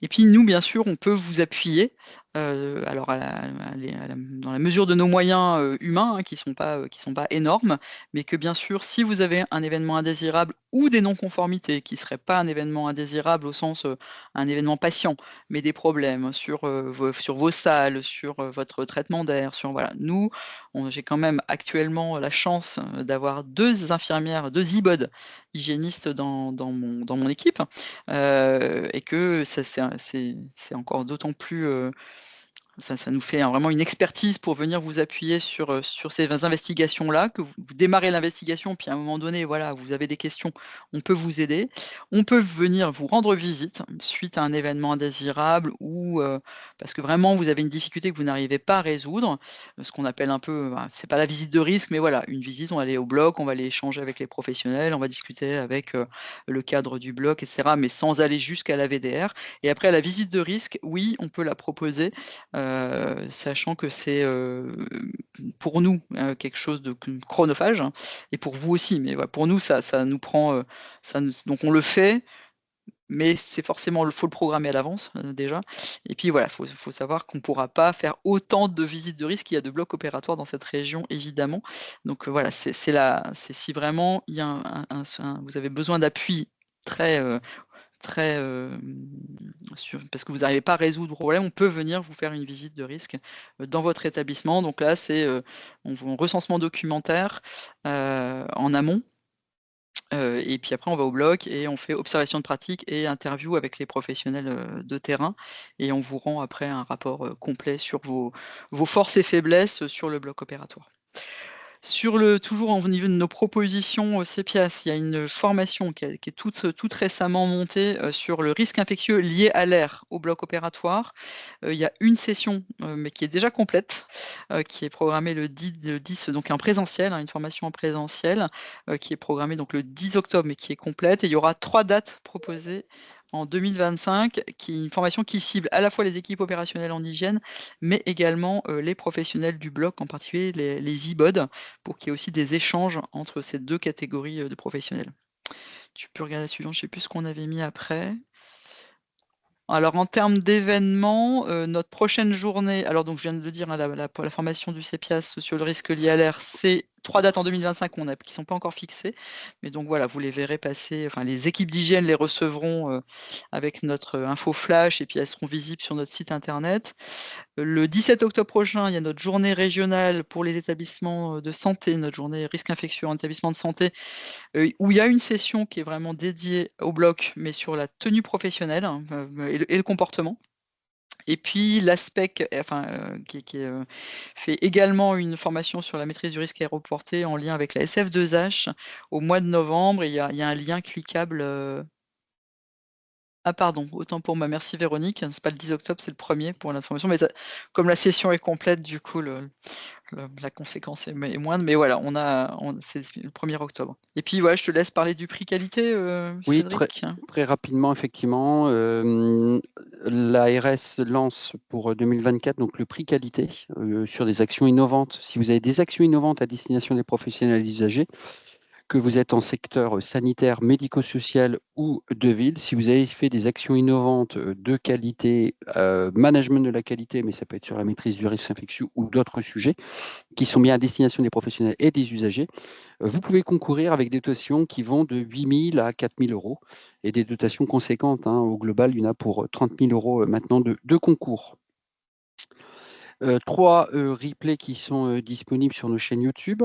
Et puis nous, bien sûr, on peut vous appuyer, alors dans la mesure de nos moyens humains, qui sont pas énormes, mais que bien sûr, si vous avez un événement indésirable ou des non-conformités qui ne seraient pas un événement indésirable au sens un événement patient, mais des problèmes sur vos salles, sur votre traitement d'air, sur voilà. Nous, j'ai quand même actuellement la chance d'avoir 2 infirmières, 2 IBOD hygiénistes dans mon équipe, et que ça c'est encore d'autant plus, ça nous fait vraiment une expertise pour venir vous appuyer sur ces investigations-là, que vous démarrez l'investigation, puis à un moment donné, voilà, vous avez des questions, on peut vous aider. On peut venir vous rendre visite suite à un événement indésirable ou parce que vraiment vous avez une difficulté que vous n'arrivez pas à résoudre, ce qu'on appelle un peu, c'est pas la visite de risque, mais voilà, une visite, on va aller au bloc, on va aller échanger avec les professionnels, on va discuter avec le cadre du bloc, etc., mais sans aller jusqu'à la VDR. Et après, la visite de risque, oui, on peut la proposer, sachant que c'est pour nous quelque chose de chronophage, hein, et pour vous aussi, mais voilà, pour nous, ça nous prend, donc on le fait, mais c'est forcément, faut le programmer à l'avance déjà. Et puis voilà, faut savoir qu'on ne pourra pas faire autant de visites de risque qu'il y a de blocs opératoires dans cette région, évidemment. Donc voilà, c'est si vraiment il y a vous avez besoin d'appui très parce que vous n'arrivez pas à résoudre le problème, on peut venir vous faire une visite de risque dans votre établissement. Donc là, c'est un recensement documentaire en amont. Et puis après, on va au bloc et on fait observation de pratique et interview avec les professionnels de terrain. Et on vous rend après un rapport complet sur vos forces et faiblesses sur le bloc opératoire. Toujours au niveau de nos propositions au CEPIAS, il y a une formation qui est toute récemment montée sur le risque infectieux lié à l'air au bloc opératoire. Il y a une session, mais qui est déjà complète, qui est programmée le 10 donc en présentiel, hein, une formation en présentiel, qui est programmée donc le 10 octobre, mais qui est complète. Et il y aura 3 dates proposées en 2025, qui est une formation qui cible à la fois les équipes opérationnelles en hygiène, mais également les professionnels du bloc, en particulier les IBOD, pour qu'il y ait aussi des échanges entre ces 2 catégories de professionnels. Tu peux regarder la suivante, je ne sais plus ce qu'on avait mis après. Alors en termes d'événements, notre prochaine journée, alors donc je viens de le dire, hein, la formation du CEPIAS sur le risque lié à l'air, c'est 3 dates en 2025 qui ne sont pas encore fixées. Mais donc voilà, vous les verrez passer, enfin les équipes d'hygiène les recevront avec notre info flash et puis elles seront visibles sur notre site internet. Le 17 octobre prochain, il y a notre journée régionale pour les établissements de santé, notre journée risque infectieux en établissement de santé, où il y a une session qui est vraiment dédiée au bloc, mais sur la tenue professionnelle, hein, et le comportement. Et puis l'ASPEC, qui fait également une formation sur la maîtrise du risque aéroporté en lien avec la SF2H au mois de novembre. Et il y a un lien cliquable. Ah pardon, autant pour moi. Merci Véronique. C'est pas le 10 octobre, c'est le 1er pour l'information. Mais comme la session est complète, du coup, la conséquence est moindre. Mais voilà, c'est le 1er octobre. Et puis voilà, je te laisse parler du prix qualité, Oui, Cédric. très rapidement, effectivement. L'ARS lance pour 2024 donc le prix qualité sur des actions innovantes. Si vous avez des actions innovantes à destination des professionnels usagers, que vous êtes en secteur sanitaire, médico-social ou de ville, si vous avez fait des actions innovantes de qualité, management de la qualité, mais ça peut être sur la maîtrise du risque infectieux ou d'autres sujets, qui sont bien à destination des professionnels et des usagers, vous pouvez concourir avec des dotations qui vont de 8 000 à 4 000 euros et des dotations conséquentes. Hein. Au global, il y en a pour 30 000 euros maintenant de concours. 3 replays qui sont disponibles sur nos chaînes YouTube.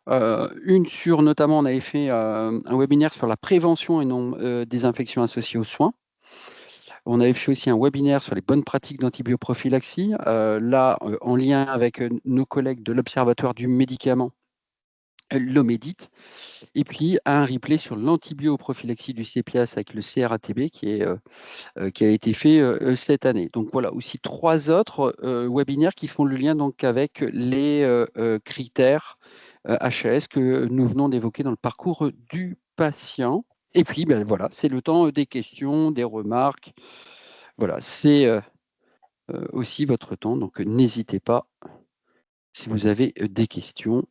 Une sur, notamment, on avait fait un webinaire sur la prévention et non des infections associées aux soins. On avait fait aussi un webinaire sur les bonnes pratiques d'antibioprophylaxie, là en lien avec nos collègues de l'Observatoire du médicament, l'OMEDIT, et puis un replay sur l'antibioprophylaxie du CEPIAS avec le CRATB qui a été fait cette année. Donc voilà, aussi 3 autres webinaires qui font le lien donc avec les critères HAS que nous venons d'évoquer dans le parcours du patient. Et puis, ben, voilà, c'est le temps des questions, des remarques. Voilà, c'est aussi votre temps. Donc, n'hésitez pas si vous avez des questions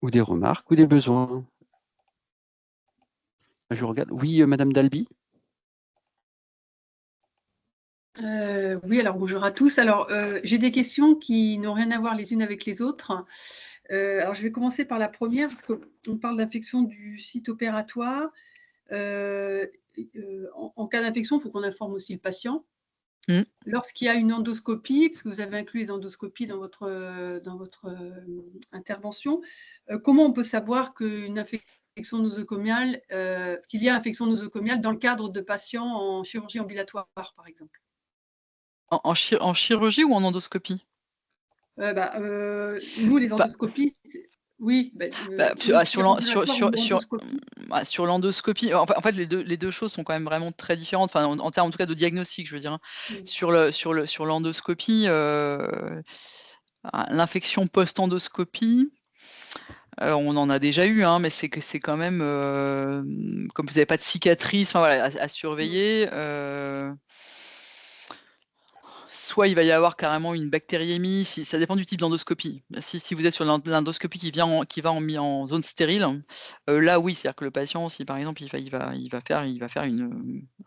ou des remarques ou des besoins. Je regarde. Oui, Madame Dalby. Oui, alors bonjour à tous. Alors, j'ai des questions qui n'ont rien à voir les unes avec les autres. Alors, je vais commencer par la première, parce qu'on parle d'infection du site opératoire. En cas d'infection, il faut qu'on informe aussi le patient. Lorsqu'il y a une endoscopie, parce que vous avez inclus les endoscopies dans votre intervention, comment on peut savoir qu'une infection nosocomiale, qu'il y a infection nosocomiale dans le cadre de patients en chirurgie ambulatoire, par exemple? En chirurgie ou en endoscopie? Nous, les endoscopies, oui. Sur l'endoscopie, en fait, les deux choses sont quand même vraiment très différentes, enfin, en termes en tout cas de diagnostic, je veux dire. Sur l'endoscopie, l'infection post-endoscopie, on en a déjà eu, hein, mais c'est quand même, comme vous n'avez pas de cicatrice, enfin, voilà, à surveiller. Soit il va y avoir carrément une bactériémie, ça dépend du type d'endoscopie. Si vous êtes sur l'endoscopie qui va en zone stérile, là oui, c'est-à-dire que le patient, si par exemple il va faire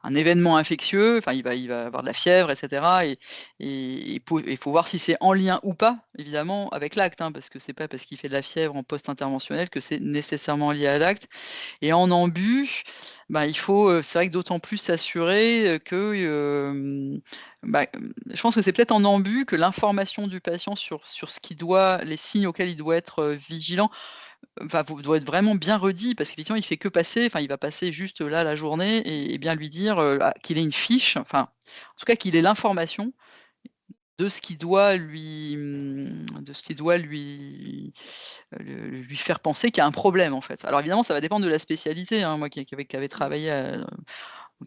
un événement infectieux, enfin il va avoir de la fièvre, etc. Et il faut voir si c'est en lien ou pas, évidemment, avec l'acte, hein, parce que c'est pas parce qu'il fait de la fièvre en post-interventionnel que c'est nécessairement lié à l'acte. Et en ambu, il faut, c'est vrai que d'autant plus s'assurer que je pense que c'est peut-être en ambu que l'information du patient sur ce qu'il doit, les signes auxquels il doit être vigilant, doit être vraiment bien redit, parce qu'effectivement, il fait que passer, il va passer juste là la journée et bien lui dire qu'il ait une fiche, en tout cas qu'il ait l'information de ce qui doit lui faire penser qu'il y a un problème, en fait. Alors évidemment, ça va dépendre de la spécialité, hein. Moi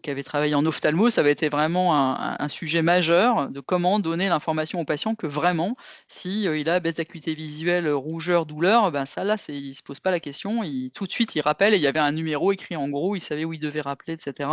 qui avais travaillé en ophtalmo, ça avait été vraiment un sujet majeur de comment donner l'information au patient que vraiment, si il a baisse d'acuité visuelle, rougeur, douleur, ça là, il se pose pas la question, tout de suite il rappelle, et il y avait un numéro écrit en gros, il savait où il devait rappeler, etc.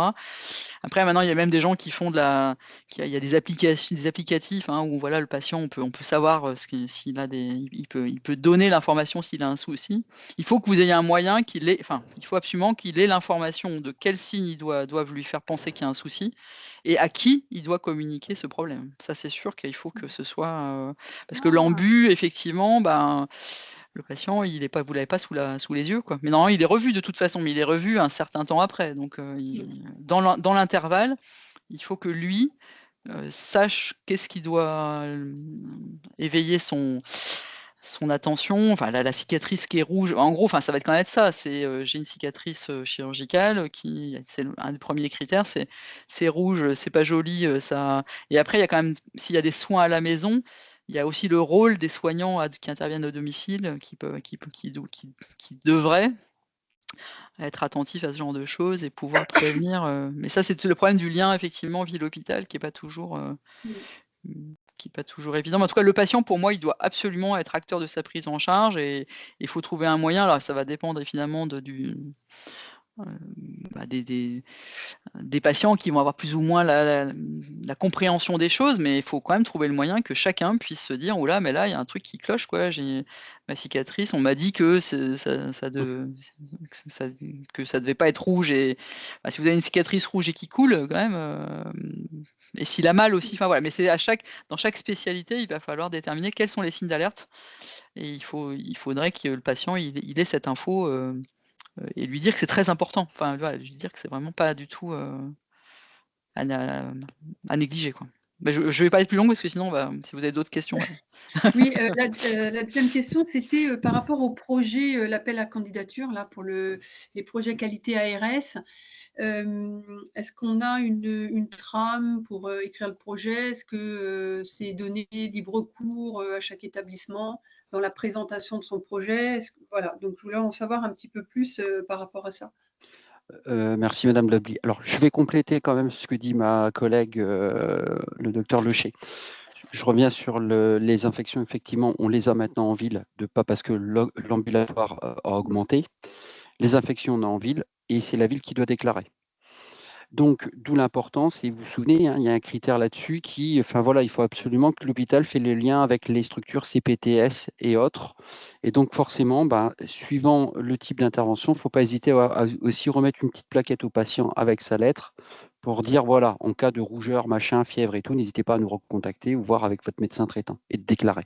Après, maintenant, il y a même des gens qui font il y a des applications, des applicatifs, hein, où voilà, le patient, on peut savoir s'il a il peut donner l'information s'il a un souci. Il faut que vous ayez un moyen il faut absolument qu'il ait l'information de quels signes doivent lui faire penser qu'il y a un souci et à qui il doit communiquer ce problème. Ça, c'est sûr qu'il faut que ce soit, parce que l'embu, effectivement, le patient, vous l'avez pas sous les yeux, quoi. Mais normalement, il est revu de toute façon, mais il est revu un certain temps après. Donc, dans l'intervalle, il faut que lui sache qu'est-ce qui doit éveiller son attention, enfin la cicatrice qui est rouge. En gros, ça va quand même être ça. C'est j'ai une cicatrice chirurgicale c'est un des premiers critères, c'est rouge, c'est pas joli, ça. Et après, il y a quand même, s'il y a des soins à la maison, il y a aussi le rôle des soignants qui interviennent au domicile, qui devraient être attentifs à ce genre de choses et pouvoir prévenir. Mais ça, c'est le problème du lien, effectivement, ville-hôpital, qui n'est pas toujours évident. Mais en tout cas, le patient, pour moi, il doit absolument être acteur de sa prise en charge et il faut trouver un moyen. Alors, ça va dépendre finalement des patients qui vont avoir plus ou moins la compréhension des choses, mais il faut quand même trouver le moyen que chacun puisse se dire: «Ouh là, mais là, il y a un truc qui cloche, quoi. J'ai ma cicatrice, on m'a dit que ça devait pas être rouge et si vous avez une cicatrice rouge et qui coule, quand même, et s'il a mal aussi», enfin voilà. Mais c'est dans chaque spécialité, il va falloir déterminer quels sont les signes d'alerte et il faudrait que le patient il ait cette info, et lui dire que c'est très important. Enfin, voilà, lui dire que c'est vraiment pas du tout à négliger, quoi. Mais je vais pas être plus long parce que sinon, si vous avez d'autres questions. Oui, la deuxième question, c'était par rapport au projet, l'appel à candidature là, pour les projets qualité ARS. Est-ce qu'on a une trame pour écrire le projet? Est-ce que c'est donné libre cours à chaque établissement dans la présentation de son projet? Voilà, donc je voulais en savoir un petit peu plus par rapport à ça. Merci Madame Labli. Alors, je vais compléter quand même ce que dit ma collègue, le docteur Lecher. Je reviens sur les infections. Effectivement, on les a maintenant en ville, pas parce que l'ambulatoire a augmenté. Les infections, on a en ville et c'est la ville qui doit déclarer. Donc, d'où l'importance, et vous vous souvenez, hein, il y a un critère là-dessus qui, enfin voilà, il faut absolument que l'hôpital fait le lien avec les structures CPTS et autres. Et donc, forcément, suivant le type d'intervention, il ne faut pas hésiter à aussi remettre une petite plaquette au patient avec sa lettre pour dire, voilà, en cas de rougeur, machin, fièvre et tout, n'hésitez pas à nous recontacter ou voir avec votre médecin traitant et de déclarer.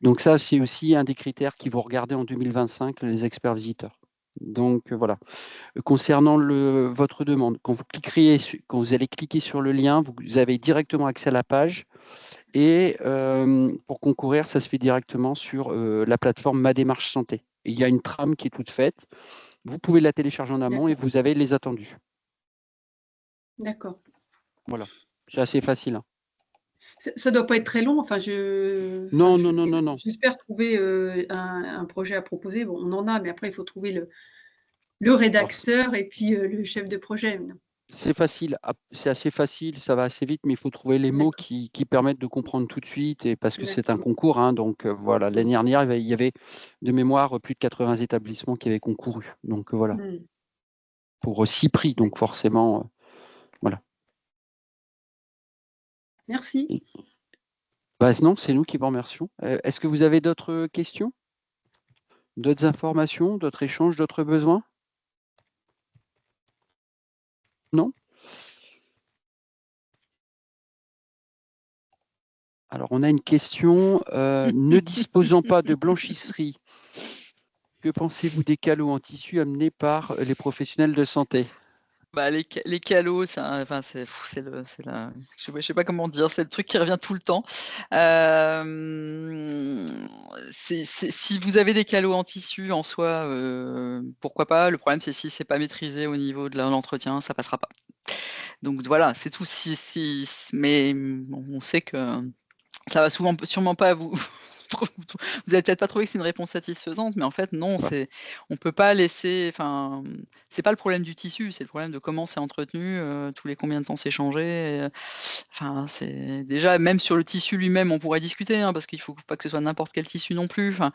Donc ça, c'est aussi un des critères qui vont regarder en 2025 les experts visiteurs. Donc voilà. Concernant votre demande, quand vous allez cliquer sur le lien, vous avez directement accès à la page. Et pour concourir, ça se fait directement sur la plateforme Ma Démarche Santé. Et il y a une trame qui est toute faite. Vous pouvez la télécharger en amont et vous avez les attendus. D'accord. Voilà. C'est assez facile. Hein. Ça ne doit pas être très long. Enfin, Non. J'espère trouver un projet à proposer. Bon, on en a, mais après, il faut trouver le rédacteur et puis le chef de projet. C'est facile, c'est assez facile, ça va assez vite, mais il faut trouver les mots qui permettent de comprendre tout de suite, et parce que c'est un concours. Hein, donc voilà, l'année dernière, il y avait de mémoire plus de 80 établissements qui avaient concouru. Donc voilà, pour 6 prix, donc forcément, voilà. Merci. Non, c'est nous qui vous remercions. Est-ce que vous avez d'autres questions? D'autres informations, d'autres échanges, d'autres besoins? Non? Alors, on a une question. Ne disposant pas de blanchisserie, que pensez-vous des calots en tissu amenés par les professionnels de santé? Les calots, je sais pas comment dire, c'est le truc qui revient tout le temps. Si vous avez des calots en tissu en soi, pourquoi pas. Le problème, c'est si c'est pas maîtrisé au niveau de l'entretien, ça passera pas. Donc voilà, c'est tout. Mais on sait que ça va sûrement pas vous. Vous allez peut-être pas trouver que c'est une réponse satisfaisante, mais en fait non, on peut pas laisser. Enfin, c'est pas le problème du tissu, c'est le problème de comment c'est entretenu, tous les combien de temps c'est changé. Enfin, c'est déjà même sur le tissu lui-même, on pourrait discuter, hein, parce qu'il faut pas que ce soit n'importe quel tissu non plus. Enfin,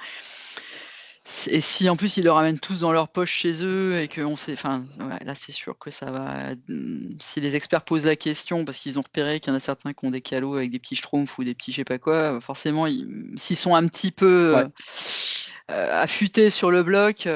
et si en plus ils le ramènent tous dans leur poche chez eux et qu'on sait, enfin, ouais, là c'est sûr que ça va. Si les experts posent la question parce qu'ils ont repéré qu'il y en a certains qui ont des calots avec des petits schtroumpfs ou des petits je sais pas quoi, forcément, s'ils sont un petit peu affûtés sur le bloc,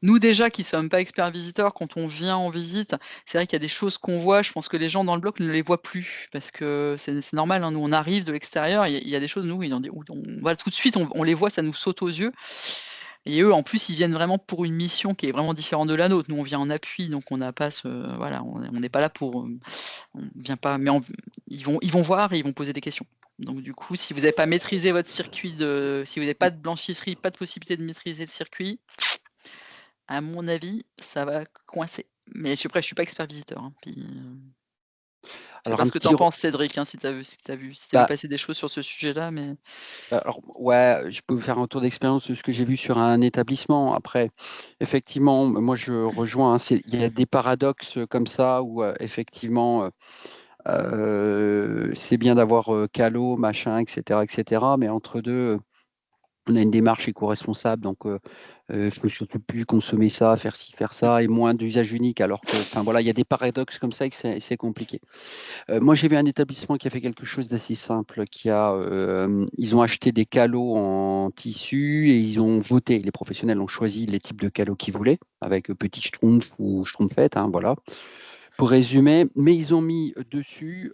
nous déjà qui sommes pas experts visiteurs, quand on vient en visite, c'est vrai qu'il y a des choses qu'on voit. Je pense que les gens dans le bloc ne les voient plus parce que c'est normal. Hein, nous on arrive de l'extérieur, il y a des choses nous, on va tout de suite, on les voit, ça nous saute aux yeux. Et eux, en plus, ils viennent vraiment pour une mission qui est vraiment différente de la nôtre. Nous, on vient en appui, donc on n'a pas voilà, on n'est pas là pour, on vient pas, mais ils vont voir et ils vont poser des questions. Donc du coup, si vous n'avez pas maîtrisé votre circuit si vous n'avez pas de blanchisserie, pas de possibilité de maîtriser le circuit, à mon avis, ça va coincer. Mais je suis pas expert visiteur. Hein, puis, je sais pas ce que tu en penses, Cédric, hein, si tu as vu passer des choses sur ce sujet-là. Mais... Alors, ouais, je peux vous faire un retour d'expérience de ce que j'ai vu sur un établissement. Après, effectivement, moi je rejoins, hein, il y a des paradoxes comme ça où effectivement, c'est bien d'avoir calot, machin, etc., mais entre deux, on a une démarche éco-responsable, donc il ne faut surtout plus consommer ça, faire ci, faire ça, et moins d'usage unique, alors que, enfin voilà, il y a des paradoxes comme ça et que c'est compliqué. Moi, j'ai vu un établissement qui a fait quelque chose d'assez simple, ils ont acheté des calots en tissu et ils ont voté. Les professionnels ont choisi les types de calots qu'ils voulaient, avec petit schtroumpf ou schtroumpfette, hein, voilà. Pour résumer, mais ils ont mis dessus,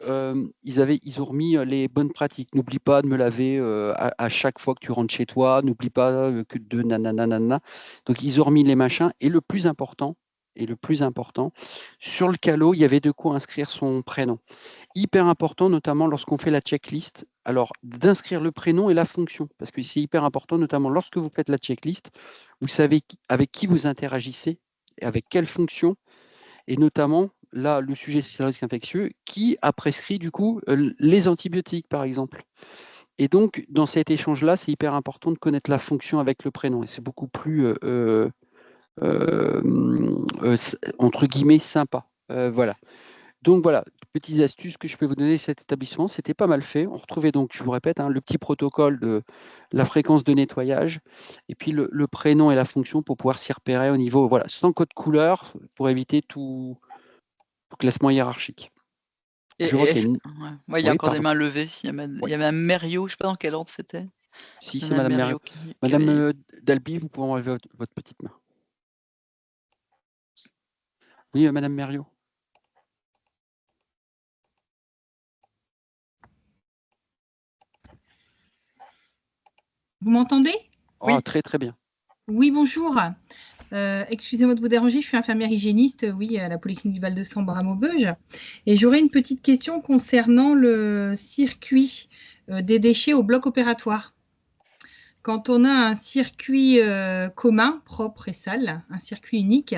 ils ont remis les bonnes pratiques. N'oublie pas de me laver à chaque fois que tu rentres chez toi. N'oublie pas que de nanana. Donc, ils ont remis les machins. Et le plus important, sur le calot, il y avait de quoi inscrire son prénom. Hyper important, notamment lorsqu'on fait la checklist. Alors, d'inscrire le prénom et la fonction, parce que c'est hyper important, notamment lorsque vous faites la checklist, vous savez avec qui vous interagissez et avec quelle fonction, et notamment, là, le sujet, c'est le risque infectieux, qui a prescrit, du coup, les antibiotiques, par exemple. Et donc, dans cet échange-là, c'est hyper important de connaître la fonction avec le prénom, et c'est beaucoup plus, entre guillemets, sympa. Voilà. Donc voilà, petites astuces que je peux vous donner de cet établissement. C'était pas mal fait. On retrouvait donc, je vous répète, hein, le petit protocole de la fréquence de nettoyage et puis le prénom et la fonction pour pouvoir s'y repérer au niveau, voilà, sans code couleur pour éviter tout classement hiérarchique. Et, Je vois qu'il y a une... ouais, il y a Oui, encore des pardon. mains levées. Il y a Madame Mériot, je ne sais pas dans quel ordre c'était. Si, c'est Madame Mériot. Madame Dalby, vous pouvez enlever votre petite main. Oui, Madame Mériot. Vous m'entendez? Oh, oui. Très, très bien. Oui, bonjour. Excusez-moi de vous déranger, je suis infirmière hygiéniste, oui, à la Polyclinique du Val-de-Sambre à Maubeuge. Et j'aurais une petite question concernant le circuit des déchets au bloc opératoire. Quand on a un circuit commun, propre et sale, un circuit unique,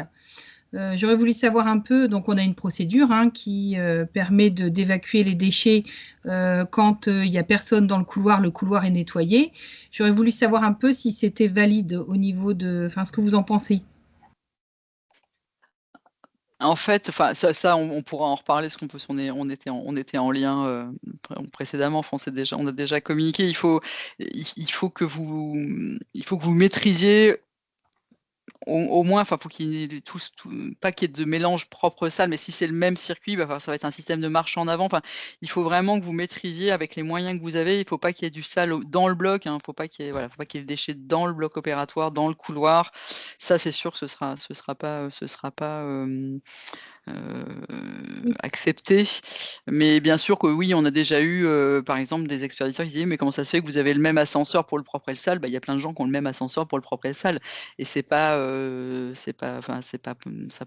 j'aurais voulu savoir un peu, donc on a une procédure qui permet d'évacuer les déchets quand il n'y a personne dans le couloir est nettoyé. J'aurais voulu savoir un peu si c'était valide au niveau de, enfin, ce que vous en pensez. En fait, ça on pourra en reparler, parce on était en lien précédemment. On a déjà communiqué. Il faut que vous maîtrisiez au moins, faut qu'il y ait pas qu'il y ait de mélange propre-sale, mais si c'est le même circuit, ça va être un système de marche en avant. Il faut vraiment que vous maîtrisiez avec les moyens que vous avez. Il ne faut pas qu'il y ait du sale dans le bloc. Il ne faut pas qu'il y ait des déchets dans le bloc opératoire, dans le couloir. Ça, c'est sûr que ce sera pas accepté. Mais bien sûr que oui, on a déjà eu, par exemple, des expéditeurs qui disaient: mais comment ça se fait que vous avez le même ascenseur pour le propre et le sale? Il y a plein de gens qui ont le même ascenseur pour le propre et le sale. Et ça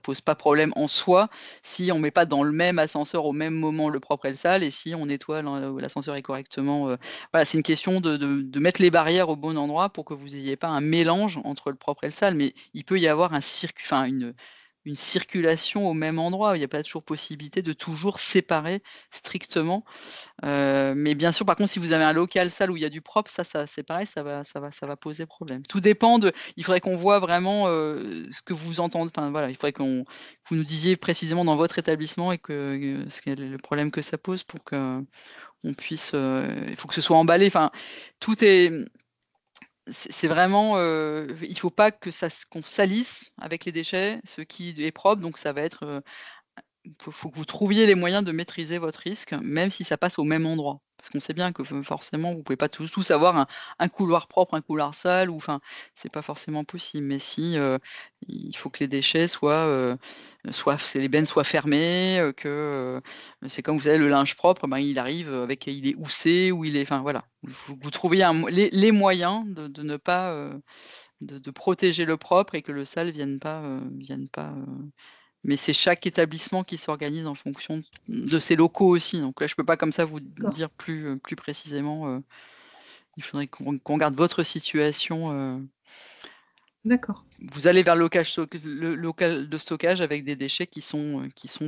pose pas problème en soi si on met pas dans le même ascenseur au même moment le propre et le sale, et si on nettoie l'ascenseur est correctement. Voilà, c'est une question de mettre les barrières au bon endroit pour que vous n'ayez pas un mélange entre le propre et le sale. Mais il peut y avoir un circuit, une circulation au même endroit. Il n'y a pas toujours possibilité de toujours séparer strictement. Mais bien sûr, par contre, si vous avez un local sale où il y a du propre, ça c'est pareil, ça va poser problème. Tout dépend il faudrait qu'on voit vraiment ce que vous entendez. Enfin voilà, il faudrait que vous nous disiez précisément dans votre établissement et ce qu'est le problème que ça pose pour que on puisse. Il faut que ce soit emballé. Enfin, tout est. C'est vraiment, il ne faut pas qu'on salisse avec les déchets ce qui est propre, donc ça va être, faut que vous trouviez les moyens de maîtriser votre risque, même si ça passe au même endroit. Parce qu'on sait bien que forcément, vous ne pouvez pas tous avoir un couloir propre, un couloir sale, c'est pas forcément possible. Mais si, il faut que les déchets que les bennes soient fermées, c'est comme vous savez, le linge propre, il arrive il est houssé ou il est, voilà. Faut que vous trouviez les moyens de ne pas de protéger le propre et que le sale vienne pas. Mais c'est chaque établissement qui s'organise en fonction de ses locaux aussi. Donc là, je ne peux pas comme ça vous dire plus précisément. Il faudrait qu'on regarde votre situation. D'accord. Vous allez vers le local de stockage avec des déchets qui sont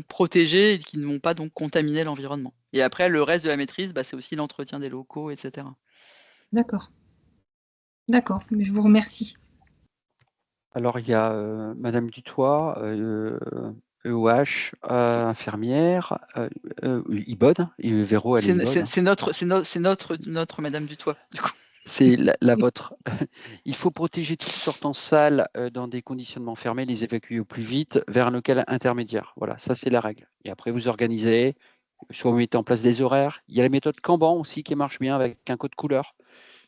protégés et qui ne vont pas donc contaminer l'environnement. Et après, le reste de la maîtrise, c'est aussi l'entretien des locaux, etc. D'accord. D'accord, mais je vous remercie. Alors, il y a Madame Dutoit, EOH, infirmière, IBOD, Véro, elle est IBOD. C'est notre Madame Dutoit, du coup. C'est la vôtre. Il faut protéger toutes sortes salles dans des conditionnements fermés, les évacuer au plus vite vers un local intermédiaire. Voilà, ça c'est la règle. Et après, vous organisez, soit vous mettez en place des horaires. Il y a la méthode Kanban aussi qui marche bien avec un code couleur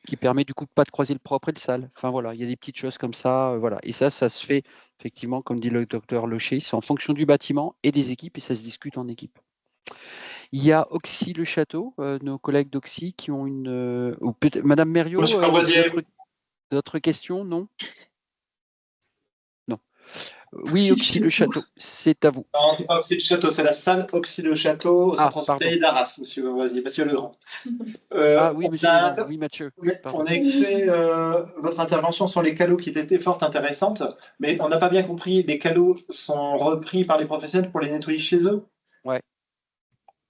qui permet du coup de pas de croiser le propre et le sale. Enfin voilà, il y a des petites choses comme ça. Voilà. Et ça se fait effectivement, comme dit le docteur Locher, c'est en fonction du bâtiment et des équipes et ça se discute en équipe. Il y a Oxy Le Château, nos collègues d'Oxy qui ont une. Ou peut-être Madame Mériot, d'autres questions, non? Non. Oui, Oxy Le Château, c'est à vous. Non, c'est pas Oxy Le Château, c'est la salle Oxy Le Château au centre hospitalier d'Arras, monsieur Legrand. Oui, monsieur Legrand, oui, Mathieu. On a écouté votre intervention sur les calots qui était fort intéressante, mais on n'a pas bien compris, les calots sont repris par les professionnels pour les nettoyer chez eux? Ouais.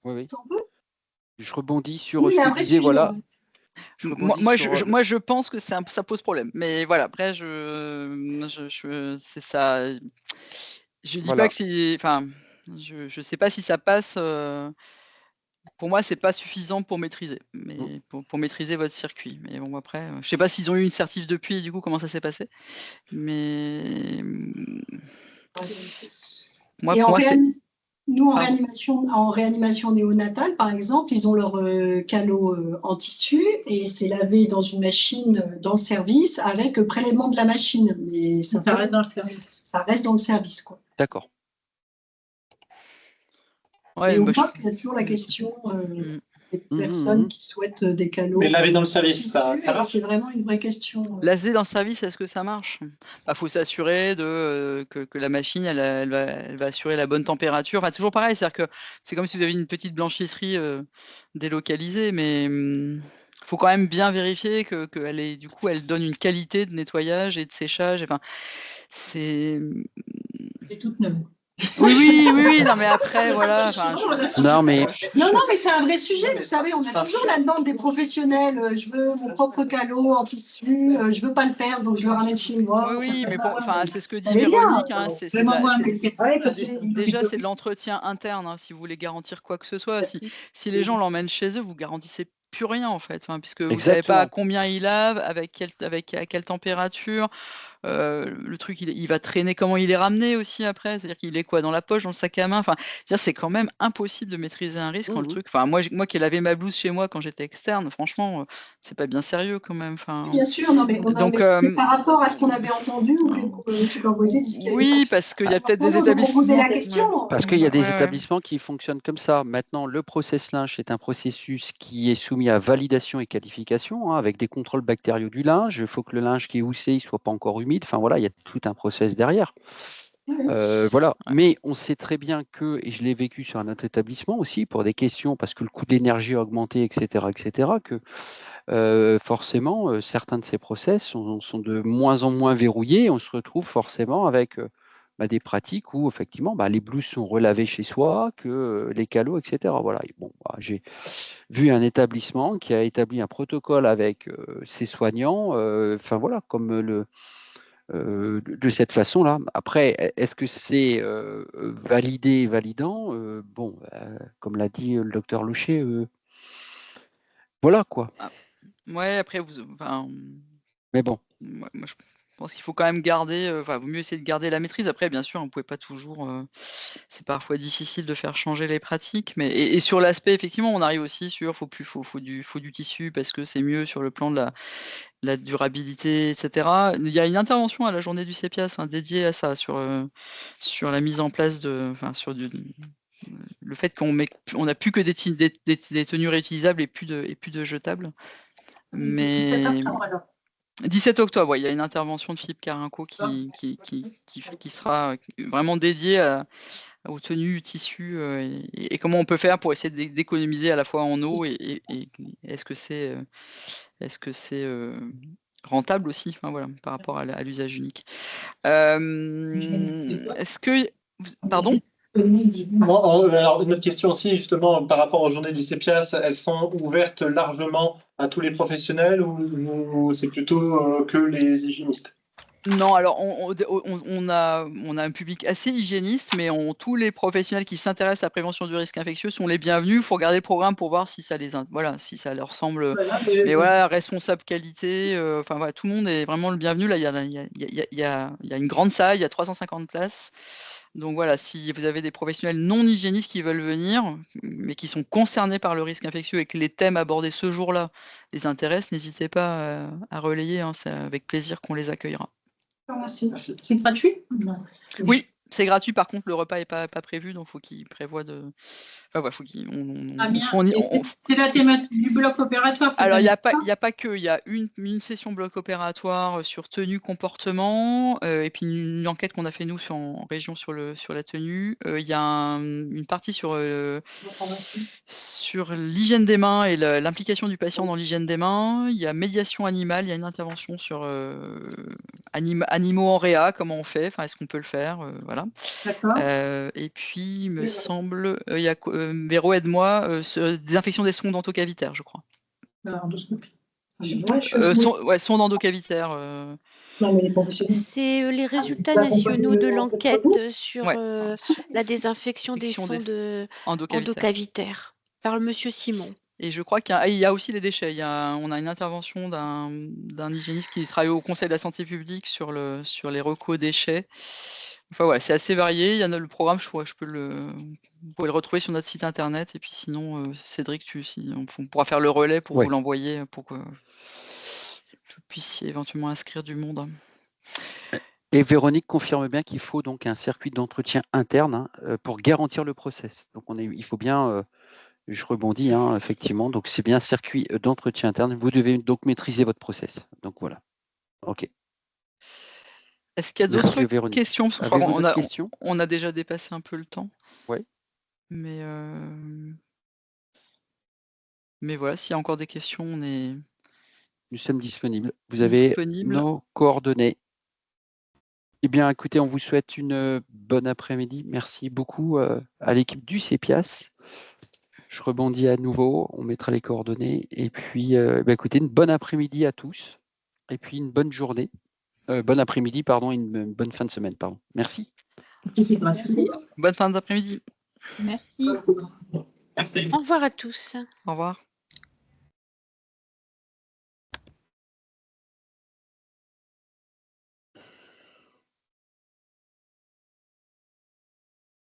Oui. Je rebondis sur ce que disait, voilà. Moi, je pense que ça pose problème. Mais voilà, après, c'est ça. Je dis pas que c'est. Enfin, je sais pas si ça passe. Pour moi, c'est pas suffisant pour maîtriser. Mais pour maîtriser votre circuit. Mais bon, après, je sais pas s'ils ont eu une certif depuis. Du coup, comment ça s'est passé. Mais moi, c'est. Nous, Pardon. en réanimation néonatale, par exemple, ils ont leur calot en tissu et c'est lavé dans une machine dans le service avec prélèvement de la machine. Mais Ça reste dans le service. Ça reste dans le service, quoi. D'accord. Ouais, Et on bah, voit qu'il y a toujours la question des personnes qui souhaitent des calots. Mais laver dans le service, tissu, ça marche? c'est vraiment une vraie question. laver dans le service, est-ce que ça marche? Faut s'assurer que la machine, elle va assurer la bonne température. Enfin, toujours pareil, c'est-à-dire que c'est comme si vous aviez une petite blanchisserie délocalisée, mais faut quand même bien vérifier qu'elle est, du coup, elle donne une qualité de nettoyage et de séchage. Enfin, c'est. C'est toute neuve. Oui, non, mais après, voilà. Non, mais c'est un vrai sujet. Vous savez, on a toujours la demande des professionnels. Je veux mon propre calot en tissu. Je veux pas le perdre, donc je le ramène chez moi. Oui, mais c'est ce que dit Elle est Véronique. bien. Déjà, c'est de l'entretien interne, si vous voulez garantir quoi que ce soit. Si les gens l'emmènent chez eux, vous garantissez plus rien en fait, puisque vous ne savez pas à combien il lave, à quelle température. Le truc, il va traîner, comment il est ramené aussi après, c'est-à-dire qu'il est quoi, dans la poche, dans le sac à main, c'est quand même impossible de maîtriser un risque quand le truc. Moi qui ai lavé ma blouse chez moi quand j'étais externe, franchement, c'est pas bien sérieux quand même. Bien sûr, non, mais c'était par rapport à ce qu'on avait entendu, oui, parce qu'il y a peut-être des établissements. La question. Parce qu'il y a des établissements qui fonctionnent comme ça. Maintenant, le process linge est un processus qui est soumis à validation et qualification, avec des contrôles bactériaux du linge. Il faut que le linge qui est houssé ne soit pas encore humide. Enfin voilà, il y a tout un process derrière. Voilà. Mais on sait très bien que, et je l'ai vécu sur un autre établissement aussi, pour des questions, parce que le coût de l'énergie a augmenté, etc., que forcément, certains de ces process sont de moins en moins verrouillés. On se retrouve forcément avec des pratiques où, effectivement, les blouses sont relavées chez soi, que les calots, etc. Voilà. Et bon, j'ai vu un établissement qui a établi un protocole avec ses soignants, voilà, comme de cette façon-là. Après, est-ce que c'est validé, validant? Comme l'a dit le docteur Louchet, voilà quoi. Ouais, après, Mais bon. Moi, je pense qu'il faut quand même garder, vaut mieux essayer de garder la maîtrise. Après, bien sûr, on ne pouvait pas toujours, c'est parfois difficile de faire changer les pratiques, mais et sur l'aspect, effectivement, on arrive aussi sur faut du tissu parce que c'est mieux sur le plan de la durabilité, etc. Il y a une intervention à la journée du CEPIAS dédiée à ça, sur la mise en place sur le fait qu'on n'a plus que des tenues réutilisables et plus de jetables. Mais 17 octobre, il y a une intervention de Philippe Carinco qui sera vraiment dédiée aux tenues tissus et comment on peut faire pour essayer d'économiser à la fois en eau et est-ce que c'est rentable aussi, voilà, par rapport à l'usage unique. Est-ce que... Pardon? Alors, une autre question aussi, justement, par rapport aux journées du CEPIAS, elles sont ouvertes largement à tous les professionnels ou c'est plutôt que les hygiénistes? Non, alors on a un public assez hygiéniste, mais tous les professionnels qui s'intéressent à la prévention du risque infectieux sont les bienvenus. Il faut regarder le programme pour voir si ça si ça leur semble. Mais voilà, responsable qualité, voilà, tout le monde est vraiment le bienvenu. Là, il y a une grande salle, il y a 350 places. Donc voilà, si vous avez des professionnels non hygiénistes qui veulent venir, mais qui sont concernés par le risque infectieux et que les thèmes abordés ce jour-là les intéressent, n'hésitez pas à relayer. C'est avec plaisir qu'on les accueillera. Merci. C'est gratuit? Oui, c'est gratuit. Par contre, le repas n'est pas prévu, donc faut qu'il prévoie de. Faut qu'il. C'est la thématique du bloc opératoire. Alors, il n'y a pas que. Il y a une session bloc opératoire sur tenue, comportement, et puis une enquête qu'on a fait nous en région sur la tenue. Il y a une partie sur l'hygiène des mains et l'implication du patient dans l'hygiène des mains. Il y a médiation animale. Il y a une intervention sur animaux en réa, comment on fait, est-ce qu'on peut le faire, voilà. Et puis, il me semble, il y a Véro, aide-moi, désinfection des sondes endocavitaires, je crois. Endoscopie. Sondes endocavitaires. C'est les résultats nationaux de l'enquête sur la désinfection des sondes endocavitaires par monsieur Simon. Et je crois qu'il y a aussi les déchets. On a une intervention d'un hygiéniste qui travaille au Conseil de la santé publique sur les recos déchets. Enfin, ouais, c'est assez varié. Il y en a le programme, vous pouvez le retrouver sur notre site internet. Et puis sinon, Cédric, on pourra faire le relais pour vous l'envoyer pour que vous puissiez éventuellement inscrire du monde. Et Véronique confirme bien qu'il faut donc un circuit d'entretien interne pour garantir le process. Donc il faut bien, je rebondis effectivement, donc c'est bien un circuit d'entretien interne. Vous devez donc maîtriser votre process. Donc voilà. OK. Est-ce qu'il y a d'autres questions? Parce que on a déjà dépassé un peu le temps. Oui. Mais voilà, s'il y a encore des questions, nous sommes disponibles. Vous avez nos coordonnées. Eh bien, écoutez, on vous souhaite une bonne après-midi. Merci beaucoup à l'équipe du CEPIAS. Je rebondis à nouveau, on mettra les coordonnées. Et puis, écoutez, une bonne après-midi à tous. Et puis, une bonne journée. Bon après-midi, pardon, une bonne fin de semaine, pardon. Merci. Merci. Bonne fin d'après-midi. Merci. Au revoir à tous. Au revoir.